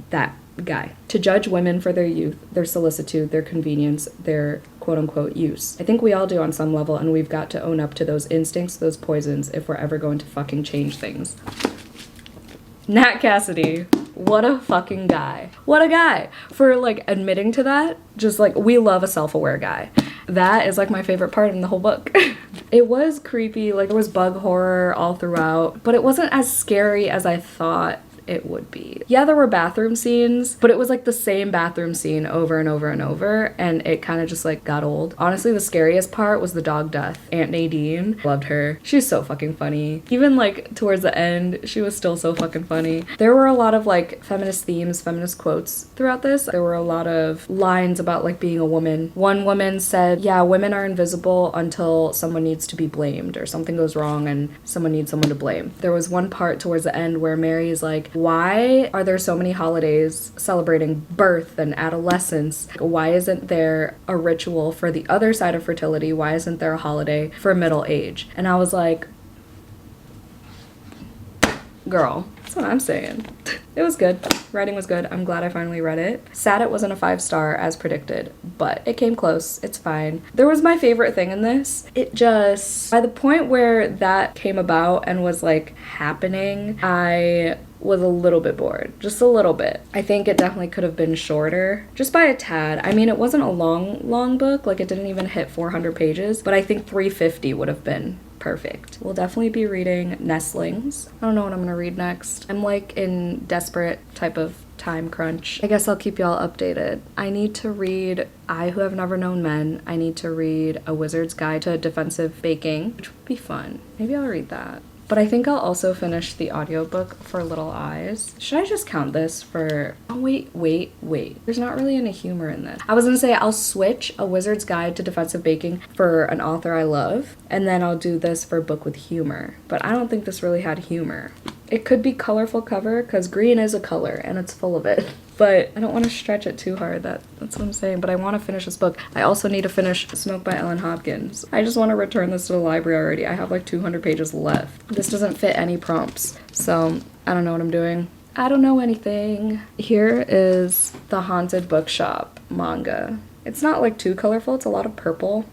that guy. To judge women for their youth, their solicitude, their convenience, their quote-unquote use. I think we all do on some level, and we've got to own up to those instincts, those poisons, if we're ever going to fucking change things. Nat Cassidy, what a fucking guy. What a guy for like admitting to that. Just like, we love a self-aware guy. That is like my favorite part in the whole book. It was creepy, like there was bug horror all throughout, but it wasn't as scary as I thought it would be. Yeah, there were bathroom scenes, but it was like the same bathroom scene over and over and over, and it kind of just like got old. Honestly, the scariest part was the dog death. Aunt Nadine, loved her. She's so fucking funny. Even like towards the end, she was still so fucking funny. There were a lot of like feminist themes, feminist quotes throughout this. There were a lot of lines about like being a woman. One woman said, yeah, women are invisible until someone needs to be blamed or something goes wrong and someone needs someone to blame. There was one part towards the end where Mary is like, why are there so many holidays celebrating birth and adolescence? Why isn't there a ritual for the other side of fertility? Why isn't there a holiday for middle age? And I was like, girl, that's what I'm saying. It was good. Writing was good. I'm glad I finally read it. Sad it wasn't a 5-star as predicted, but it came close. It's fine. There was my favorite thing in this. It just, by the point where that came about and was like happening, I was a little bit bored. Just a little bit. I think it definitely could have been shorter, just by a tad. I mean, it wasn't a long book, like it didn't even hit 400 pages, but I think 350 would have been perfect. We'll definitely be reading Nestlings. I don't know what I'm gonna read next. I'm like in desperate type of time crunch. I guess I'll keep y'all updated. I need to read I Who Have Never Known Men. I need to read A Wizard's Guide to Defensive Baking, which would be fun. Maybe I'll read that. But I think I'll also finish the audiobook for Little Eyes. Should I just count this for... Oh, wait. There's not really any humor in this. I was gonna say I'll switch A Wizard's Guide to Defensive Baking for an author I love, and then I'll do this for a book with humor. But I don't think this really had humor. It could be colorful cover, because green is a color, and it's full of it. But I don't want to stretch it too hard, that's what I'm saying. But I want to finish this book. I also need to finish Smoke by Ellen Hopkins. I just want to return this to the library already. I have like 200 pages left. This doesn't fit any prompts, so I don't know what I'm doing. I don't know anything. Here is the Haunted Bookshop manga. It's not like too colorful, it's a lot of purple.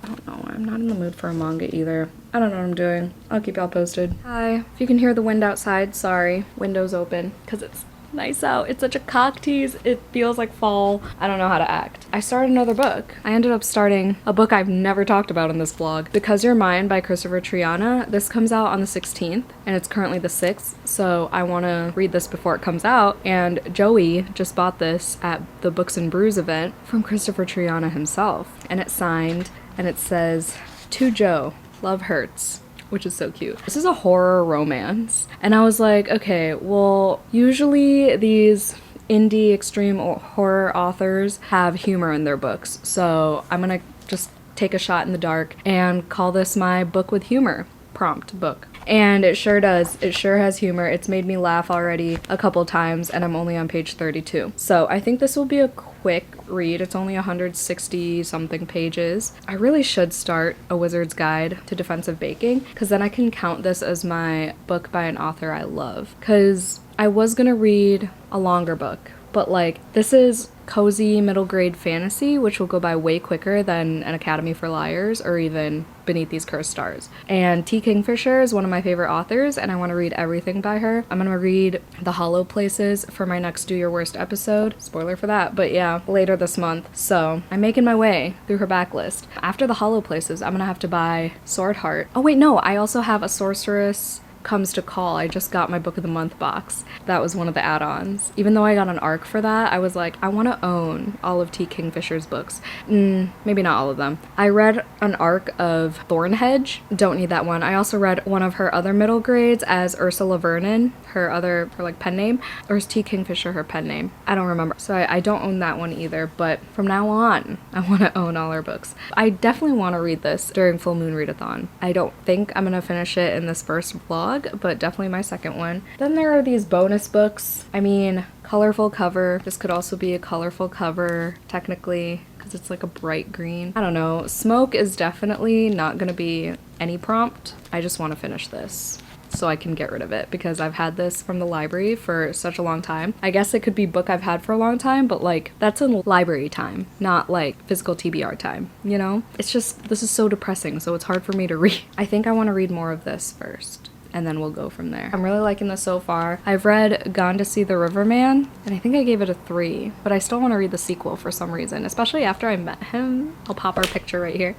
I don't know, I'm not in the mood for a manga either. I don't know what I'm doing. I'll keep y'all posted. Hi, if you can hear the wind outside, sorry. Window's open, because it's nice out. It's such a cock tease. It feels like fall. I don't know how to act. I started another book. I ended up starting a book I've never talked about in this vlog. Because You're Mine by Christopher Triana. This comes out on the 16th and it's currently the 6th. So I want to read this before it comes out. And Joey just bought this at the Books and Brews event from Christopher Triana himself. And it's signed and it says, "To Joe, love hurts." Which is so cute. This is a horror romance. And I was like, okay, well, usually these indie extreme horror authors have humor in their books. So I'm gonna just take a shot in the dark and call this my book with humor prompt book. And it sure does. It sure has humor. It's made me laugh already a couple times and I'm only on page 32. So I think this will be a quick read. It's only 160 something pages. I really should start A Wizard's Guide to Defensive Baking because then I can count this as my book by an author I love. Because I was gonna read a longer book, but like this is cozy middle grade fantasy, which will go by way quicker than An Academy for Liars or even Beneath These Cursed Stars. And T. Kingfisher is one of my favorite authors and I want to read everything by her. I'm gonna read The Hollow Places for my next Do Your Worst episode. Spoiler for that, but yeah, later this month. So I'm making my way through her backlist. After The Hollow Places, I'm gonna have to buy Sword Heart. Oh wait, no, I also have A Sorceress comes to call, I just got my Book of the Month box. That was one of the add-ons. Even though I got an ARC for that, I was like, I want to own all of T. Kingfisher's books. Maybe not all of them. I read an ARC of Thornhedge. Don't need that one. I also read one of her other middle grades as Ursula Vernon, her like pen name, or is T. Kingfisher her pen name? I don't remember. So I don't own that one either, but from now on, I want to own all her books. I definitely want to read this during Full Moon Readathon. I don't think I'm going to finish it in this first vlog, but definitely my second one. Then there are these bonus books. I mean, colorful cover. This could also be a colorful cover, technically, because it's like a bright green. I don't know. Smoke is definitely not going to be any prompt. I just want to finish this so I can get rid of it because I've had this from the library for such a long time. I guess it could be book I've had for a long time, but like that's in library time, not like physical TBR time, you know? It's just, this is so depressing, so it's hard for me to read. I think I want to read more of this first, and then we'll go from there. I'm really liking this so far. I've read Gone to See the Riverman, and I think I gave it a 3, but I still want to read the sequel for some reason, especially after I met him. I'll pop our picture right here.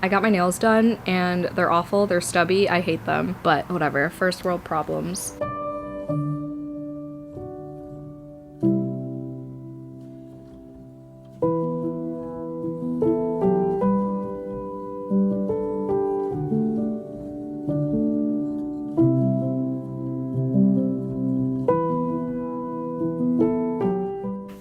I got my nails done and they're awful, they're stubby, I hate them, but whatever, first world problems.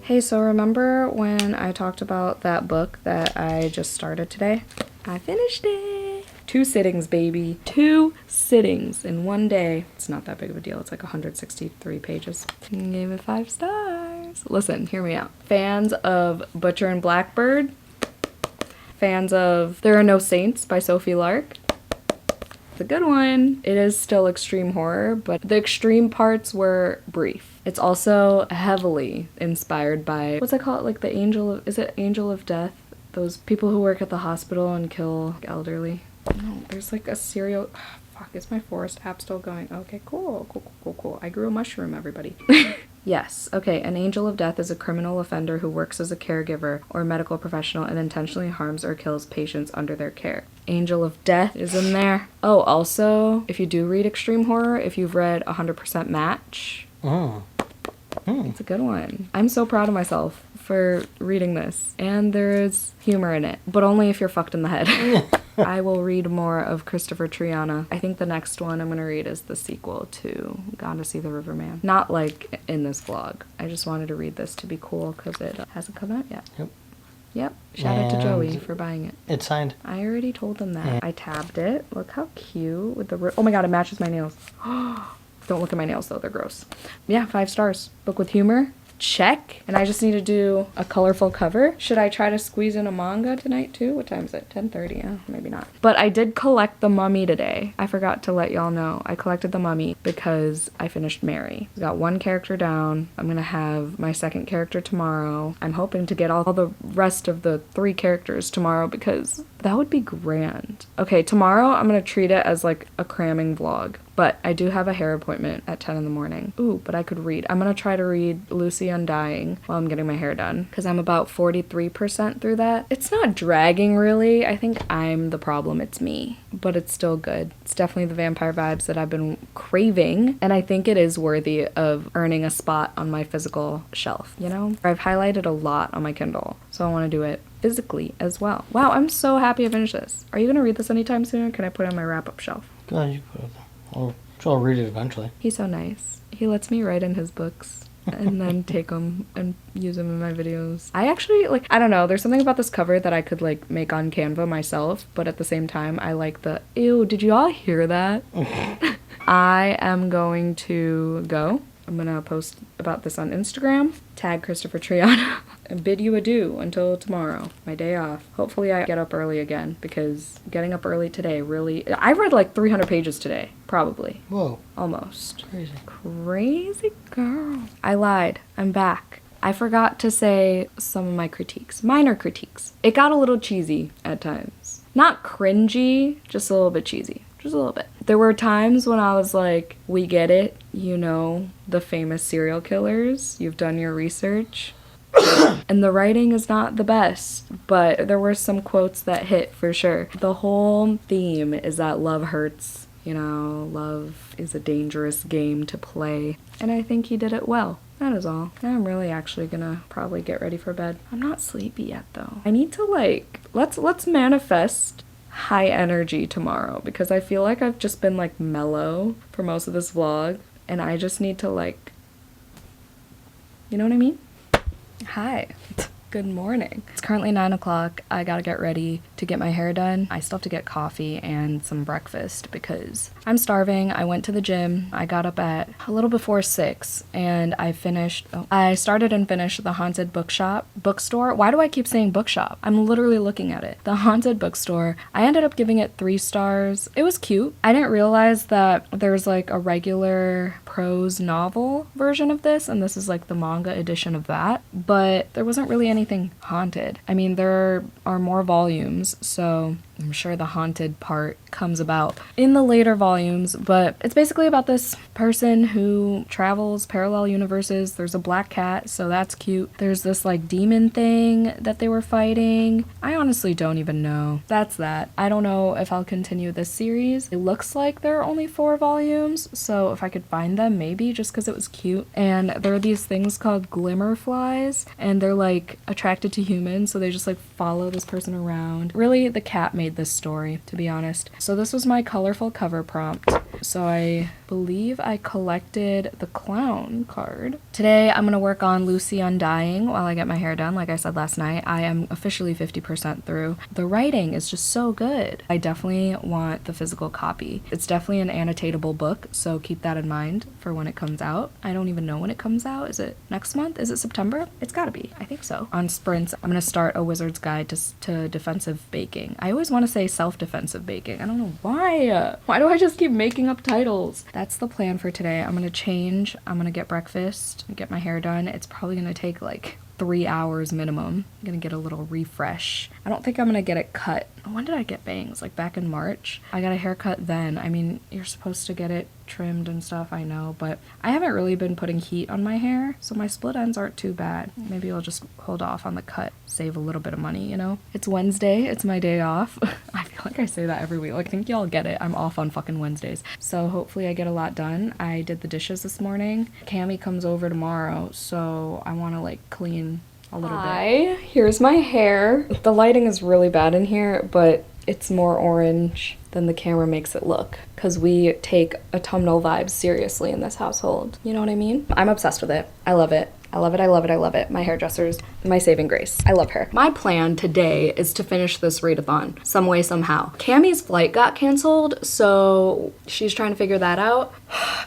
Hey, so remember when I talked about that book that I just started today? I finished it. 2 sittings, baby. 2 sittings in one day. It's not that big of a deal. It's like 163 pages. Gave it 5 stars. Listen, hear me out. Fans of Butcher and Blackbird. Fans of There Are No Saints by Sophie Lark. It's a good one. It is still extreme horror, but the extreme parts were brief. It's also heavily inspired by, what's it called? Like the Angel of, is it Angel of Death? Those people who work at the hospital and kill elderly. No, there's like a serial, fuck, is my forest app still going? Okay, cool. I grew a mushroom, everybody. Yes, okay, an angel of death is a criminal offender who works as a caregiver or medical professional and intentionally harms or kills patients under their care. Angel of Death is in there. Oh, also, if you do read extreme horror, if you've read 100% Match, it's a good one. I'm so proud of myself for reading this. And there's humor in it, but only if you're fucked in the head. I will read more of Christopher Triana. I think the next one I'm going to read is the sequel to Gone to See the Riverman. Not like in this vlog. I just wanted to read this to be cool because it hasn't come out yet. Yep. Shout out to Joey for buying it. It's signed. I already told him that. I tabbed it. Look how cute with the... Oh my god, it matches my nails. Don't look at my nails though, they're gross. Yeah, 5 stars. Book with humor. Check. And I just need to do a colorful cover. Should I try to squeeze in a manga tonight too? What time is it? 10:30? Yeah, maybe not. But I did collect The Mummy today. I forgot to let y'all know. I collected The Mummy because I finished Mary. I got 1 character down. I'm gonna have my 2nd character tomorrow. I'm hoping to get all the rest of the 3 characters tomorrow because that would be grand. Okay, tomorrow I'm gonna treat it as like a cramming vlog. But I do have a hair appointment at 10 in the morning. Ooh, but I could read. I'm gonna try to read Lucy Undying while I'm getting my hair done because I'm about 43% through that. It's not dragging really. I think I'm the problem. It's me. But it's still good. It's definitely the vampire vibes that I've been craving. And I think it is worthy of earning a spot on my physical shelf, you know? I've highlighted a lot on my Kindle, so I want to do it physically as well. Wow, I'm so happy I finished this. Are you gonna read this anytime soon or can I put it on my wrap-up shelf? Go ahead, you put it there. I'll read it eventually. He's so nice. He lets me write in his books and then take them and use them in my videos. I actually, like, I don't know, there's something about this cover that I could, like, make on Canva myself, but at the same time, I like the, ew, did you all hear that? I am going to go. I'm gonna post about this on Instagram, tag Christopher Triana, and bid you adieu until tomorrow, my day off. Hopefully I get up early again, because getting up early today really... I read like 300 pages today, probably. Whoa. Almost. Crazy. Crazy girl. I lied. I'm back. I forgot to say some of my critiques. Minor critiques. It got a little cheesy at times. Not cringy, just a little bit cheesy. Just a little bit. There were times when I was like, we get it, you know, the famous serial killers, you've done your research. And the writing is not the best, but there were some quotes that hit for sure. The whole theme is that love hurts you know, love is a dangerous game to play. And I think he did it well. That is all. Now I'm really actually gonna probably get ready for bed. I'm not sleepy yet though. I need to like, let's manifest high energy tomorrow, because I feel like I've just been like mellow for most of this vlog, and I just need to like, you know what I mean? Hi. Good morning. It's currently 9 o'clock. I gotta get ready to get my hair done. I still have to get coffee and some breakfast because I'm starving. I went to the gym. I got up at a little before 6 and I started and finished the Haunted Bookstore. Why do I keep saying bookshop? I'm literally looking at it. The Haunted Bookstore. I ended up giving it 3 stars. It was cute. I didn't realize that there's like a regular prose novel version of this, and this is like the manga edition of that, but there wasn't really anything haunted. I mean, there are more volumes, so I'm sure the haunted part comes about in the later volumes, but it's basically about this person who travels parallel universes. There's a black cat, so that's cute. There's this like demon thing that they were fighting. I honestly don't even know. That's that. I don't know if I'll continue this series. It looks like there are only 4 volumes, so if I could find them, maybe, just because it was cute. And there are these things called glimmer flies, and they're like attracted to humans, so they just like follow this person around. Really, the cat made this story, to be honest. So this was my colorful cover prompt. So I believe I collected the clown card. Today I'm gonna work on Lucy Undying while I get my hair done. Like I said last night, I am officially 50% through. The writing is just so good. I definitely want the physical copy. It's definitely an annotatable book, so keep that in mind for when it comes out. I don't even know when it comes out. Is it next month? Is it September? It's gotta be. I think so. On sprints, I'm gonna start A Wizard's Guide to Defensive Baking. I always want to say self-defensive baking. I don't know why. Why do I just keep making up titles? That's the plan for today. I'm gonna change. I'm gonna get breakfast, get my hair done. It's probably gonna take like 3 hours minimum. I'm gonna get a little refresh. I don't think I'm gonna get it cut. When did I get bangs? Like back in March? I got a haircut then. I mean, you're supposed to get it trimmed and stuff, I know, but I haven't really been putting heat on my hair, so my split ends aren't too bad. Maybe I'll just hold off on the cut, save a little bit of money, you know? It's Wednesday, it's my day off. I feel like I say that every week. Like, I think y'all get it. I'm off on fucking Wednesdays. So hopefully I get a lot done. I did the dishes this morning. Cami comes over tomorrow, so I want to like clean a little bit. Hi, here's my hair. The lighting is really bad in here, but it's more orange than the camera makes it look, because we take autumnal vibes seriously in this household. You know what I mean? I'm obsessed with it. I love it. I love it, I love it, I love it. My hairdresser's my saving grace. I love her. My plan today is to finish this readathon some way, somehow. Cami's flight got canceled, so she's trying to figure that out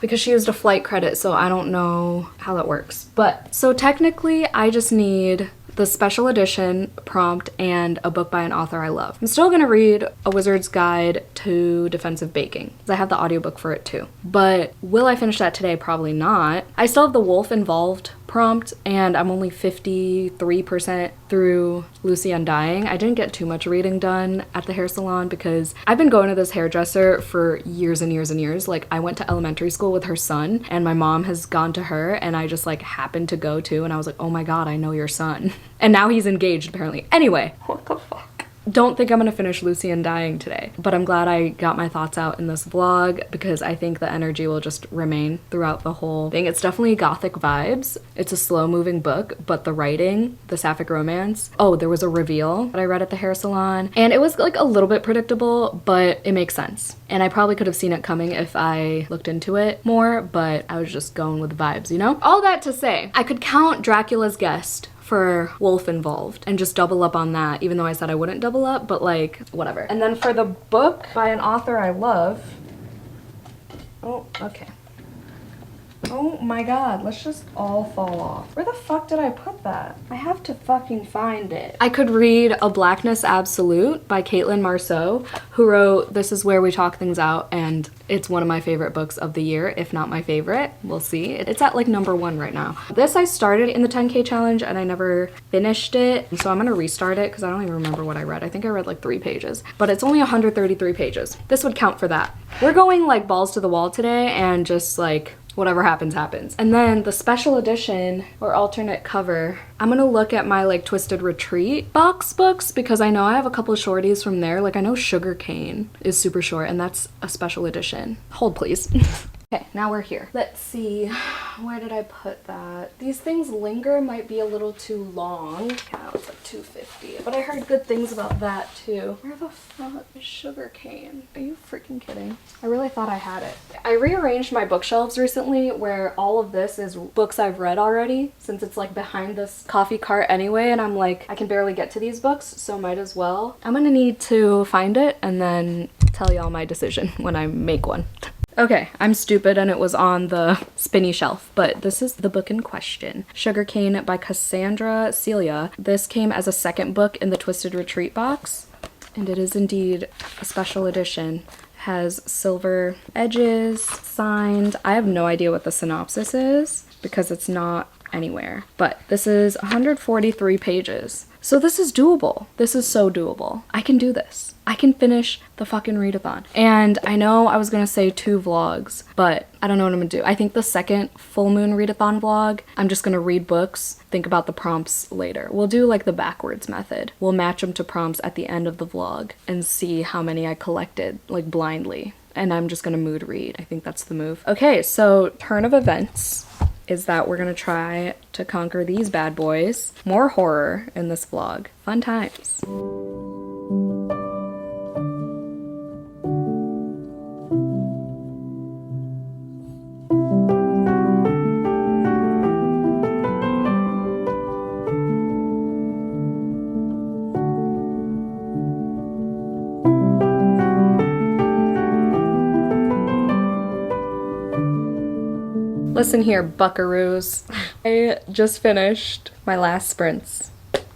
because she used a flight credit, so I don't know how that works. But, so technically, I just need the special edition prompt and a book by an author I love. I'm still gonna read A Wizard's Guide to Defensive Baking, because I have the audiobook for it too. But will I finish that today? Probably not. I still have the wolf involved prompt, and I'm only 53% through Lucy Undying. I didn't get too much reading done at the hair salon because I've been going to this hairdresser for years and years and years. Like, I went to elementary school with her son, and my mom has gone to her, and I just like happened to go to, and I was like, oh my god, I know your son. And now he's engaged, apparently. Anyway, what the fuck? Don't think I'm gonna finish Lucy Undying today, but I'm glad I got my thoughts out in this vlog because I think the energy will just remain throughout the whole thing. It's definitely gothic vibes. It's a slow moving book, but the writing, the sapphic romance. Oh, there was a reveal that I read at the hair salon, and it was like a little bit predictable, but it makes sense. And I probably could have seen it coming if I looked into it more, but I was just going with the vibes, you know? All that to say, I could count Dracula's Guest for wolf involved and just double up on that, even though I said I wouldn't double up, but like, whatever. And then for the book by an author I love, oh, okay. Oh my god, let's just all fall off. Where the fuck did I put that? I have to fucking find it. I could read A Blackness Absolute by Caitlin Marceau, who wrote This Is Where We Talk Things Out, and it's one of my favorite books of the year, if not my favorite. We'll see. It's at like #1 right now. This I started in the 10K challenge and I never finished it, so I'm gonna restart it because I don't even remember what I read. I think I read like 3 pages, but it's only 133 pages. This would count for that. We're going like balls to the wall today and just like whatever happens, happens. And then the special edition or alternate cover, I'm gonna look at my like Twisted Retreat box books because I know I have a couple of shorties from there. Like I know Sugarcane is super short and that's a special edition. Hold please. Okay, now we're here. Let's see, where did I put that? These things linger might be a little too long. Yeah, it's like $2.50, but I heard good things about that too. Where the fuck is Sugarcane? Are you freaking kidding? I really thought I had it. I rearranged my bookshelves recently where all of this is books I've read already since it's like behind this coffee cart anyway, and I'm like, I can barely get to these books, so might as well. I'm gonna need to find it and then tell y'all my decision when I make one. Okay, I'm stupid and it was on the spinny shelf, but this is the book in question. Sugarcane by Cassandra Celia. This came as a second book in the Twisted Retreat box, and it is indeed a special edition. It has silver edges, signed. I have no idea what the synopsis is because it's not anywhere, but this is 143 pages. So this is doable. This is so doable. I can do this. I can finish the fucking readathon. And I know I was gonna say 2 vlogs, but I don't know what I'm gonna do. I think the second full moon readathon vlog, I'm just gonna read books, think about the prompts later. We'll do like the backwards method. We'll match them to prompts at the end of the vlog and see how many I collected, like blindly. And I'm just gonna mood read. I think that's the move. Okay, so turn of events is that we're gonna try to conquer these bad boys. More horror in this vlog. Fun times. Listen here, buckaroos. I just finished my last sprints.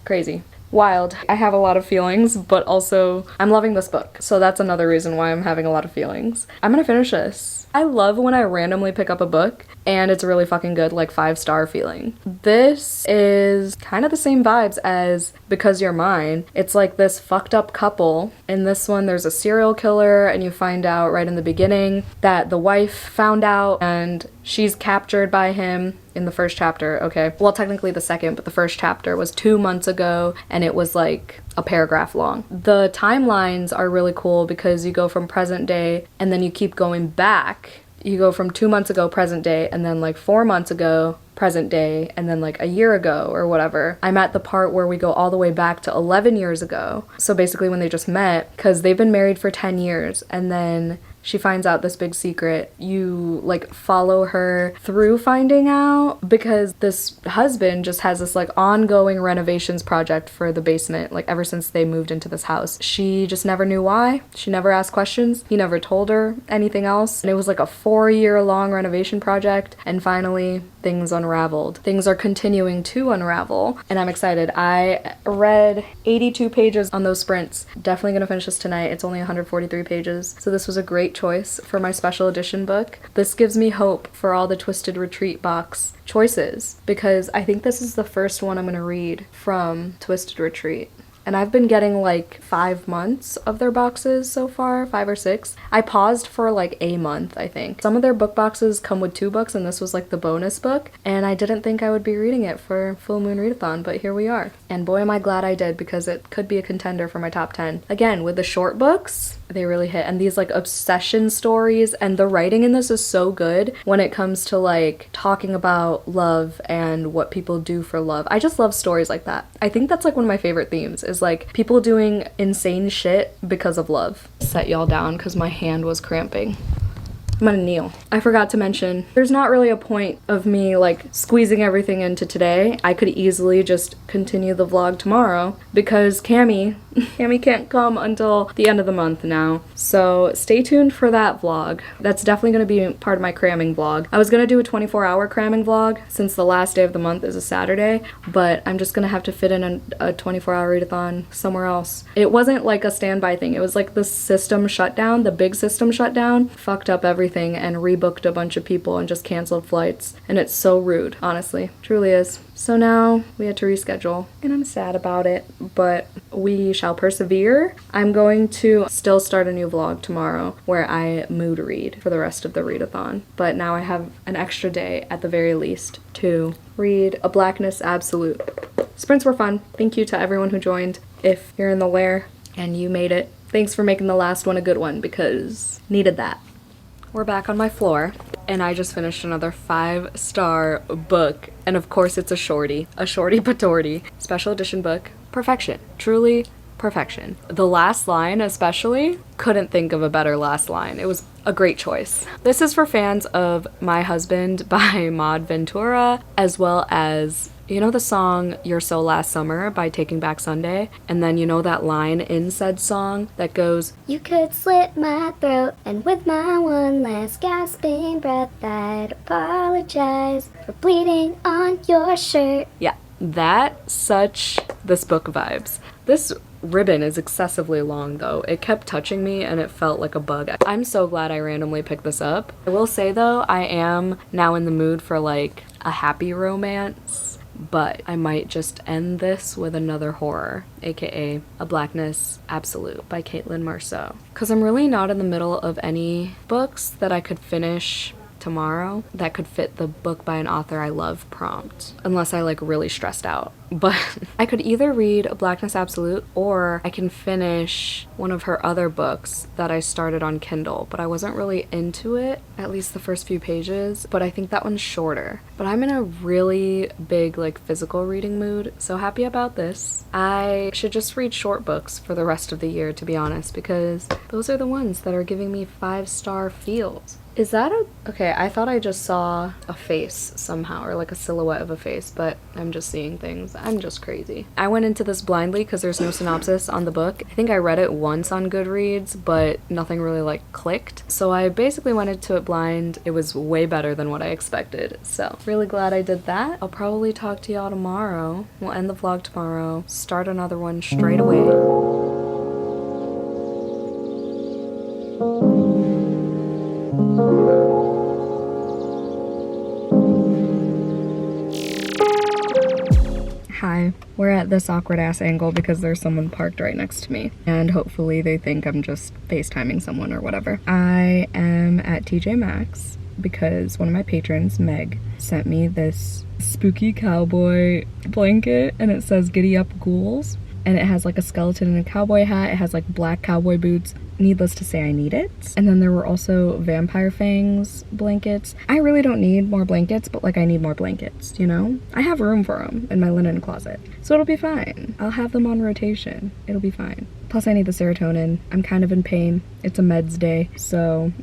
Crazy. Wild. I have a lot of feelings, but also I'm loving this book. So that's another reason why I'm having a lot of feelings. I'm gonna finish this. I love when I randomly pick up a book and it's really fucking good, like 5-star feeling. This is kind of the same vibes as Because You're Mine. It's like this fucked up couple. In this one, there's a serial killer and you find out right in the beginning that the wife found out and she's captured by him in the first chapter, okay? Well, technically the second, but the first chapter was 2 months ago and it was like a paragraph long. The timelines are really cool because you go from present day and then you keep going back. You go from 2 months ago, present day, and then like 4 months ago, present day, and then like a year ago or whatever. I'm at the part where we go all the way back to 11 years ago. So basically when they just met, because they've been married for 10 years, and then she finds out this big secret. You like follow her through finding out because this husband just has this like ongoing renovations project for the basement, like ever since they moved into this house. She just never knew why. She never asked questions. He never told her anything else. And it was like a 4-year-long renovation project. And finally things unraveled. Things are continuing to unravel. And I'm excited. I read 82 pages on those sprints. Definitely gonna finish this tonight. It's only 143 pages. So this was a great choice for my special edition book. This gives me hope for all the Twisted Retreat box choices because I think this is the first one I'm gonna read from Twisted Retreat. And I've been getting like 5 months of their boxes so far, 5 or 6. I paused for like a month, I think. Some of their book boxes come with 2 books and this was like the bonus book. And I didn't think I would be reading it for Full Moon Readathon, but here we are. And boy am I glad I did because it could be a contender for my top 10. Again, with the short books, they really hit. And these like obsession stories, and the writing in this is so good when it comes to like talking about love and what people do for love. I just love stories like that. I think that's like one of my favorite themes is like people doing insane shit because of love. Set y'all down because my hand was cramping. I'm gonna kneel. I forgot to mention, there's not really a point of me like squeezing everything into today. I could easily just continue the vlog tomorrow because Cammy can't come until the end of the month now. So stay tuned for that vlog. That's definitely gonna be part of my cramming vlog. I was gonna do a 24-hour cramming vlog since the last day of the month is a Saturday, but I'm just gonna have to fit in a 24-hour readathon somewhere else. It wasn't like a standby thing. It was like the system shutdown, the big system shutdown, fucked up everything and rebooked a bunch of people and just canceled flights. And it's so rude, honestly. Truly is. So now we had to reschedule, and I'm sad about it, but we shall persevere. I'm going to still start a new vlog tomorrow where I mood read for the rest of the readathon, but now I have an extra day at the very least to read A Blackness Absolute. Sprints were fun. Thank you to everyone who joined. If you're in the lair and you made it, thanks for making the last one a good one because needed that. We're back on my floor, and I just finished another 5-star book, and of course it's a shorty patorty special edition book. Perfection, truly perfection. The last line especially, couldn't think of a better last line. It was a great choice. This is for fans of My Husband by Maud Ventura, as well as, you know the song You're So Last Summer by Taking Back Sunday? And then you know that line in said song that goes, You could slit my throat, and with my one last gasping breath, I'd apologize for bleeding on your shirt. yeah, that such this book vibes. This ribbon is excessively long though. It kept touching me and it felt like a bug. I'm so glad I randomly picked this up. I will say though, I am now in the mood for like a happy romance, but I might just end this with another horror, aka A Blackness Absolute by Caitlin Marceau. Because I'm really not in the middle of any books that I could finish tomorrow that could fit the book by an author I love prompt, unless I like really stressed out. But I could either read A Blackness Absolute or I can finish one of her other books that I started on Kindle, but I wasn't really into it, at least the first few pages, but I think that one's shorter. But I'm in a really big like physical reading mood, so happy about this. I should just read short books for the rest of the year, to be honest, because those are the ones that are giving me 5-star feels. Is that a... Okay, I thought I just saw a face somehow, or like a silhouette of a face, but I'm just seeing things. I'm just crazy. I went into this blindly because there's no synopsis on the book. I think I read it once on Goodreads, but nothing really like clicked. So I basically went into it blind. It was way better than what I expected. So really glad I did that. I'll probably talk to y'all tomorrow. We'll end the vlog tomorrow, start another one straight away. Hi, we're at this awkward ass angle because there's someone parked right next to me, and hopefully they think I'm just FaceTiming someone or whatever. I am at TJ Maxx because one of my patrons, Meg, sent me this spooky cowboy blanket, and it says "Giddy Up Ghouls," and it has like a skeleton in a cowboy hat. It has like black cowboy boots. Needless to say, I need it. And then there were also vampire fangs blankets. I really don't need more blankets, but like I need more blankets, you know? I have room for them in my linen closet, so it'll be fine. I'll have them on rotation. It'll be fine. Plus I need the serotonin. I'm kind of in pain. It's a meds day, so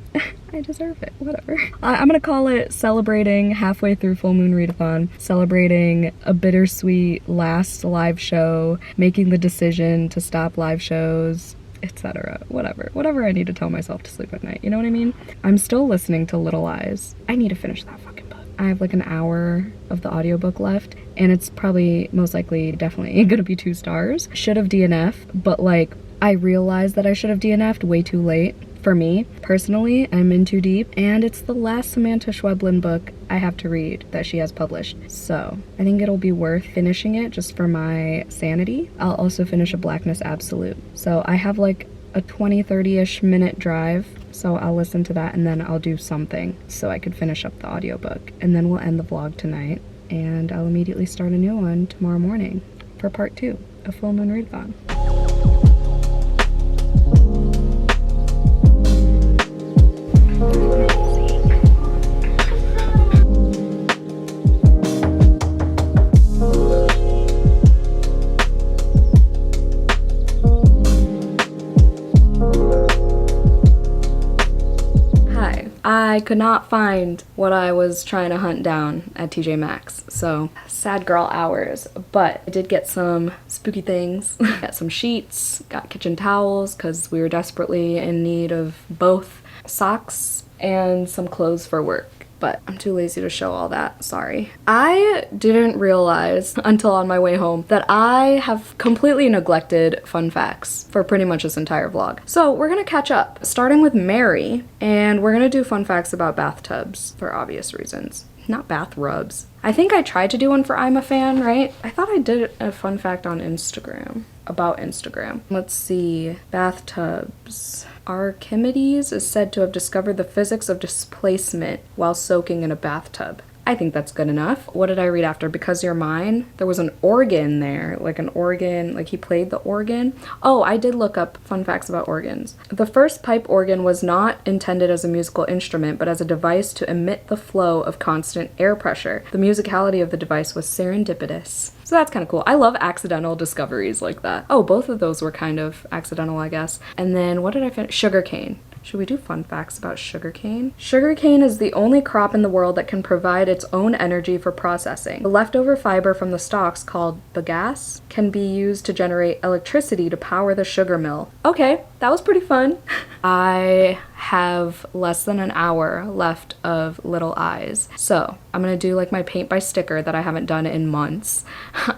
I deserve it, whatever. I'm gonna call it celebrating halfway through Full Moon Readathon, celebrating a bittersweet last live show, making the decision to stop live shows, etc. Whatever I need to tell myself to sleep at night, you know what I mean? I'm still listening to Little Eyes. I need to finish that fucking book. I have like an hour of the audiobook left, and it's probably most likely definitely gonna be 2 stars. Should have DNF, but like I realized that I should have DNF'd way too late. For me, personally, I'm in too deep, and it's the last Samantha Schweblin book I have to read that she has published. So I think it'll be worth finishing it just for my sanity. I'll also finish A Blackness Absolute. So I have like a 20-30-ish minute drive, so I'll listen to that and then I'll do something so I could finish up the audiobook. And then we'll end the vlog tonight, and I'll immediately start a new one tomorrow morning for part 2 of Full Moon Readathon. I could not find what I was trying to hunt down at TJ Maxx, so sad girl hours, but I did get some spooky things. Got some sheets, got kitchen towels because we were desperately in need of both, socks, and some clothes for work. But I'm too lazy to show all that, sorry. I didn't realize until on my way home that I have completely neglected fun facts for pretty much this entire vlog. So we're gonna catch up, starting with Mary, and we're gonna do fun facts about bathtubs for obvious reasons. not bath rubs. I think I tried to do one for I'm a Fan, right? I thought I did a fun fact on Instagram, about Instagram. Let's see, bathtubs. Archimedes is said to have discovered the physics of displacement while soaking in a bathtub. I think that's good enough. What did I read after? Because You're Mine? There was an organ there, like an organ, like he played the organ. Oh, I did look up fun facts about organs. The first pipe organ was not intended as a musical instrument, but as a device to emit the flow of constant air pressure. The musicality of the device was serendipitous. So that's kind of cool. I love accidental discoveries like that. Oh, both of those were kind of accidental, I guess. And then what did I finish? Sugarcane. Should we do fun facts about sugarcane? Sugarcane is the only crop in the world that can provide its own energy for processing. The leftover fiber from the stalks, called bagasse, can be used to generate electricity to power the sugar mill. Okay, that was pretty fun. I have less than an hour left of Little Eyes. So I'm gonna do like my paint by sticker that I haven't done in months.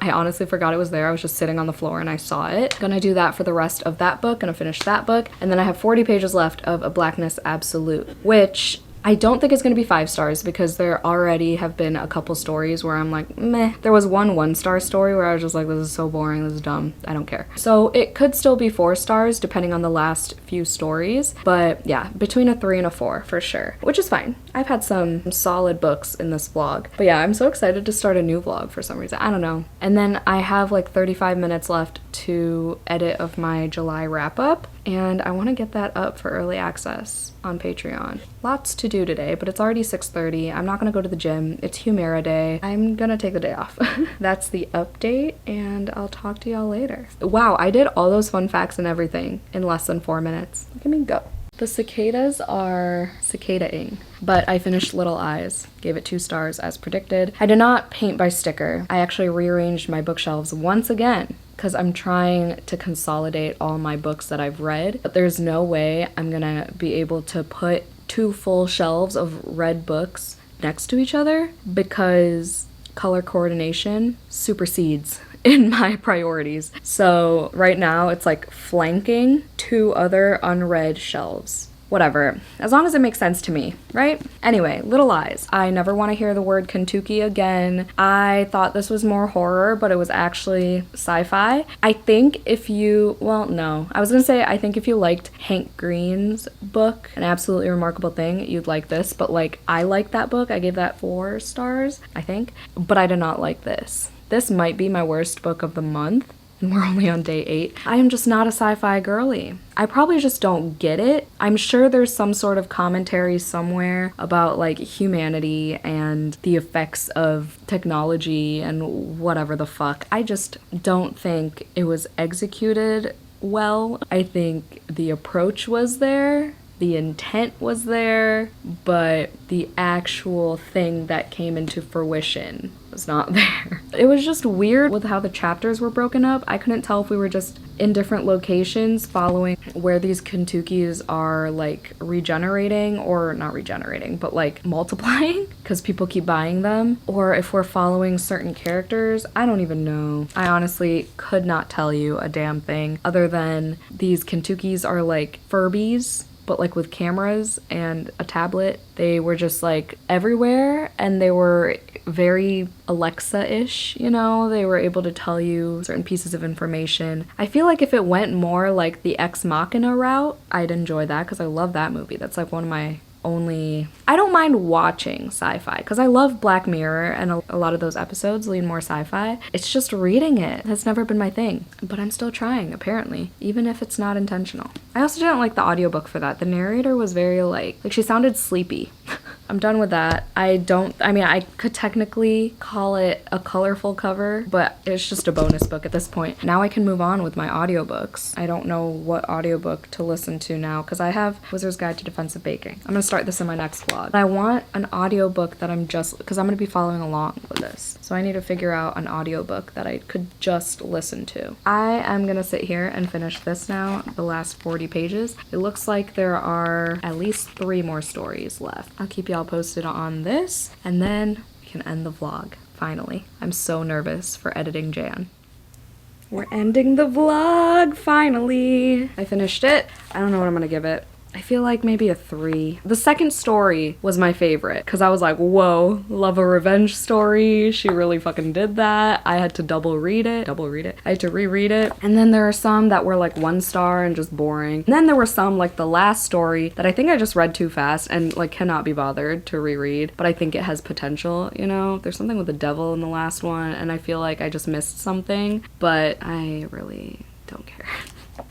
I honestly forgot it was there. I was just sitting on the floor and I saw it. Gonna do that for the rest of that book, gonna finish that book. And then I have 40 pages left of A Blackness Absolute, which I don't think it's going to be 5 stars because there already have been a couple stories where I'm like, meh. There was one 1-star story where I was just like, this is so boring, this is dumb, I don't care. So it could still be 4 stars depending on the last few stories, but yeah, between a 3 and a 4 for sure, which is fine. I've had some solid books in this vlog, but yeah, I'm so excited to start a new vlog for some reason, I don't know. And then I have like 35 minutes left to edit of my July wrap up, and I want to get that up for early access on Patreon. Lots to do today, but it's already 6:30. I'm not gonna go to the gym. It's Humera Day. I'm gonna take the day off. That's the update, and I'll talk to y'all later. Wow, I did all those fun facts and everything in less than 4 minutes. Look at me go. The cicadas are cicadaing, but I finished Little Eyes, gave it 2 stars as predicted. I did not paint by sticker. I actually rearranged my bookshelves once again because I'm trying to consolidate all my books that I've read, but there's no way I'm gonna be able to put 2 full shelves of read books next to each other because color coordination supersedes in my priorities. So right now it's like flanking 2 other unread shelves. Whatever, as long as it makes sense to me, right? Anyway, Little Eyes. I never want to hear the word Kentucky again. I thought this was more horror, but it was actually sci-fi. I think if you, well, no. I was gonna say, I think if you liked Hank Green's book, An Absolutely Remarkable Thing, you'd like this, but like, I liked that book. I gave that 4 stars, I think, but I did not like this. This might be my worst book of the month, and we're only on day 8. I am just not a sci-fi girly. I probably just don't get it. I'm sure there's some sort of commentary somewhere about like humanity and the effects of technology and whatever the fuck. I just don't think it was executed well. I think the approach was there, the intent was there, but the actual thing that came into fruition was not there. It was just weird with how the chapters were broken up. I couldn't tell if we were just in different locations following where these Kentuckys are like regenerating, or not regenerating, but like multiplying because people keep buying them, or if we're following certain characters. I don't even know. I honestly could not tell you a damn thing other than these Kentuckys are like Furbies, but like with cameras and a tablet. They were just like everywhere, and they were very Alexa-ish, you know? They were able to tell you certain pieces of information. I feel like if it went more like the Ex Machina route, I'd enjoy that because I love that movie. That's like one of my only... I don't mind watching sci-fi because I love Black Mirror, and a lot of those episodes lean more sci-fi. It's just reading it has never been my thing, but I'm still trying apparently, even if it's not intentional. I also didn't like the audiobook for that. The narrator was very like she sounded sleepy. I'm done with that. I mean, I could technically call it a colorful cover, but it's just a bonus book at this point. Now I can move on with my audiobooks. I don't know what audiobook to listen to now because I have Wizard's Guide to Defensive Baking. I'm gonna start this in my next vlog. I want an audiobook that because I'm gonna be following along with this. So I need to figure out an audiobook that I could just listen to. I am gonna sit here and finish this now, the last 40 pages. It looks like there are at least 3 more stories left. I'll keep y'all posted on this, and then we can end the vlog, finally. I'm so nervous for editing Jan. We're ending the vlog, finally. I finished it. I don't know what I'm gonna give it. I feel like maybe a 3. The second story was my favorite because I was like, whoa, love a revenge story. She really fucking did that. I had to double read it. I had to reread it. And then there are some that were like 1 star and just boring. And then there were some like the last story that I think I just read too fast and like cannot be bothered to reread, but I think it has potential, you know? There's something with the devil in the last one and I feel like I just missed something, but I really don't care.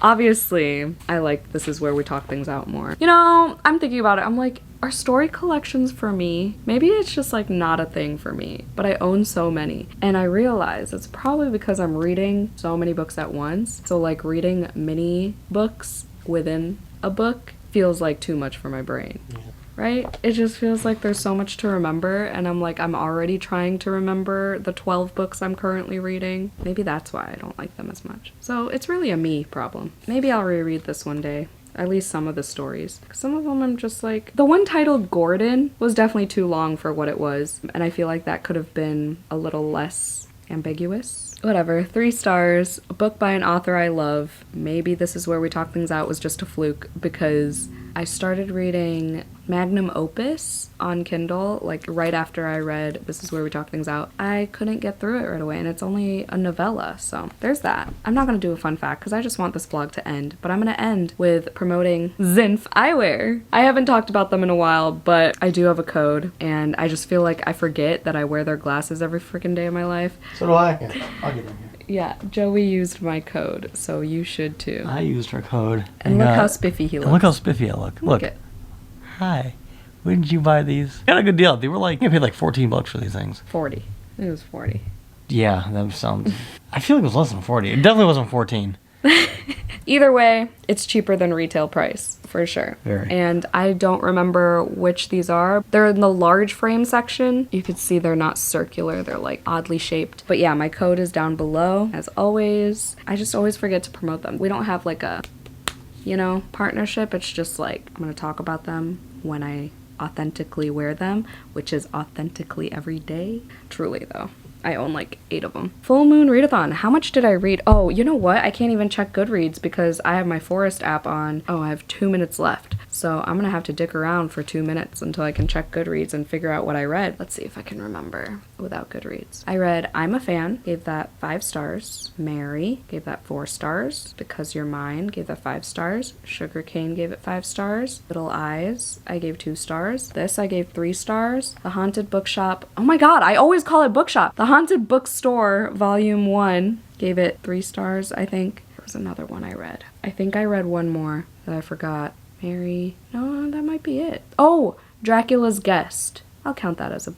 Obviously, I like This Is Where We Talk Things Out more. You know, I'm thinking about it. I'm like, are story collections for me? Maybe it's just like not a thing for me, but I own so many. And I realize it's probably because I'm reading so many books at once. So like reading mini books within a book feels like too much for my brain. Yeah. Right? It just feels like there's so much to remember and I'm like, I'm already trying to remember the 12 books I'm currently reading. Maybe that's why I don't like them as much. So it's really a me problem. Maybe I'll reread this one day. At least some of the stories. Some of them I'm just like... The one titled Gordon was definitely too long for what it was. And I feel like that could have been a little less ambiguous. Whatever, 3 stars. A book by an author I love. Maybe This Is Where We Talk Things Out was just a fluke because I started reading magnum opus on Kindle like right after I read This Is Where We Talk Things Out. I couldn't get through it right away and it's only a novella, so there's that. I'm not gonna do a fun fact because I just want this vlog to end, but I'm gonna end with promoting Zinff Eyewear. I haven't talked about them in a while, but I do have a code and I just feel like I forget that I wear their glasses every freaking day of my life. So do I. Yeah, I'll get them here. Yeah, Joey used my code, so you should too. I used her code. And look how spiffy he looks. Look how spiffy I look. Look. Hi. When did you buy these? Got a good deal. They were like, I paid like $14 for these things. 40. It was 40. Yeah, that sounds... I feel like it was less than 40. It definitely wasn't 14. Either way, it's cheaper than retail price, for sure. Very. And I don't remember which these are. They're in the large frame section. You can see they're not circular, they're like oddly shaped. But yeah, my code is down below, as always. I just always forget to promote them. We don't have like a, you know, partnership. It's just like, I'm gonna talk about them when I authentically wear them, which is authentically every day. Truly though. I own like 8 of them. Full Moon Readathon. How much did I read? Oh, you know what? I can't even check Goodreads because I have my Forest app on. Oh, I have 2 minutes left. So I'm gonna have to dick around for 2 minutes until I can check Goodreads and figure out what I read. Let's see if I can remember without Goodreads. I read I'm a Fan, gave that 5 stars. Mary, gave that 4 stars. Because You're Mine, gave that 5 stars. Sugarcane, gave it 5 stars. Little Eyes, I gave 2 stars. This I gave 3 stars. The Haunted Bookshop, oh my god, I always call it bookshop. The Haunted Bookstore, Volume 1, gave it 3 stars, I think. There was another one I read. I think I read one more that I forgot. Mary, no, that might be it. Oh, Dracula's Guest. I'll count that as a,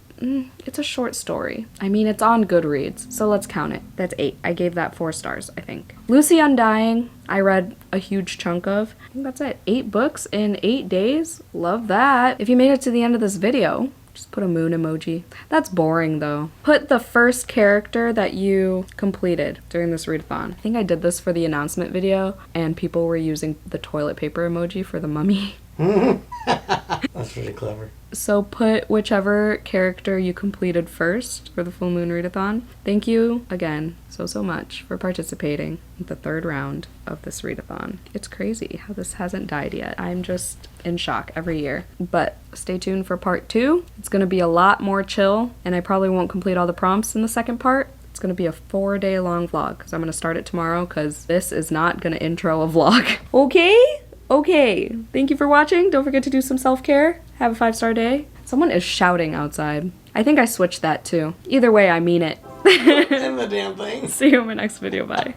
it's a short story. I mean, it's on Goodreads, so let's count it. That's 8. I gave that 4 stars, I think. Lucy Undying, I read a huge chunk of. I think that's it. 8 books in 8 days. Love that. If you made it to the end of this video, just put a moon emoji. That's boring though. Put the first character that you completed during this readathon. I think I did this for the announcement video and people were using the toilet paper emoji for the mummy. That's really clever. So put whichever character you completed first for the Full Moon Readathon. Thank you again so much for participating in the 3rd round of this readathon. It's crazy how this hasn't died yet. I'm just in shock every year. But stay tuned for part 2. It's gonna be a lot more chill and I probably won't complete all the prompts in the second part. It's gonna be a 4-day long vlog because I'm gonna start it tomorrow because this is not gonna intro a vlog. Okay? Okay, thank you for watching. Don't forget to do some self-care. Have a 5-star day. Someone is shouting outside. I think I switched that too. Either way, I mean it. And the damn thing. See you in my next video. Bye.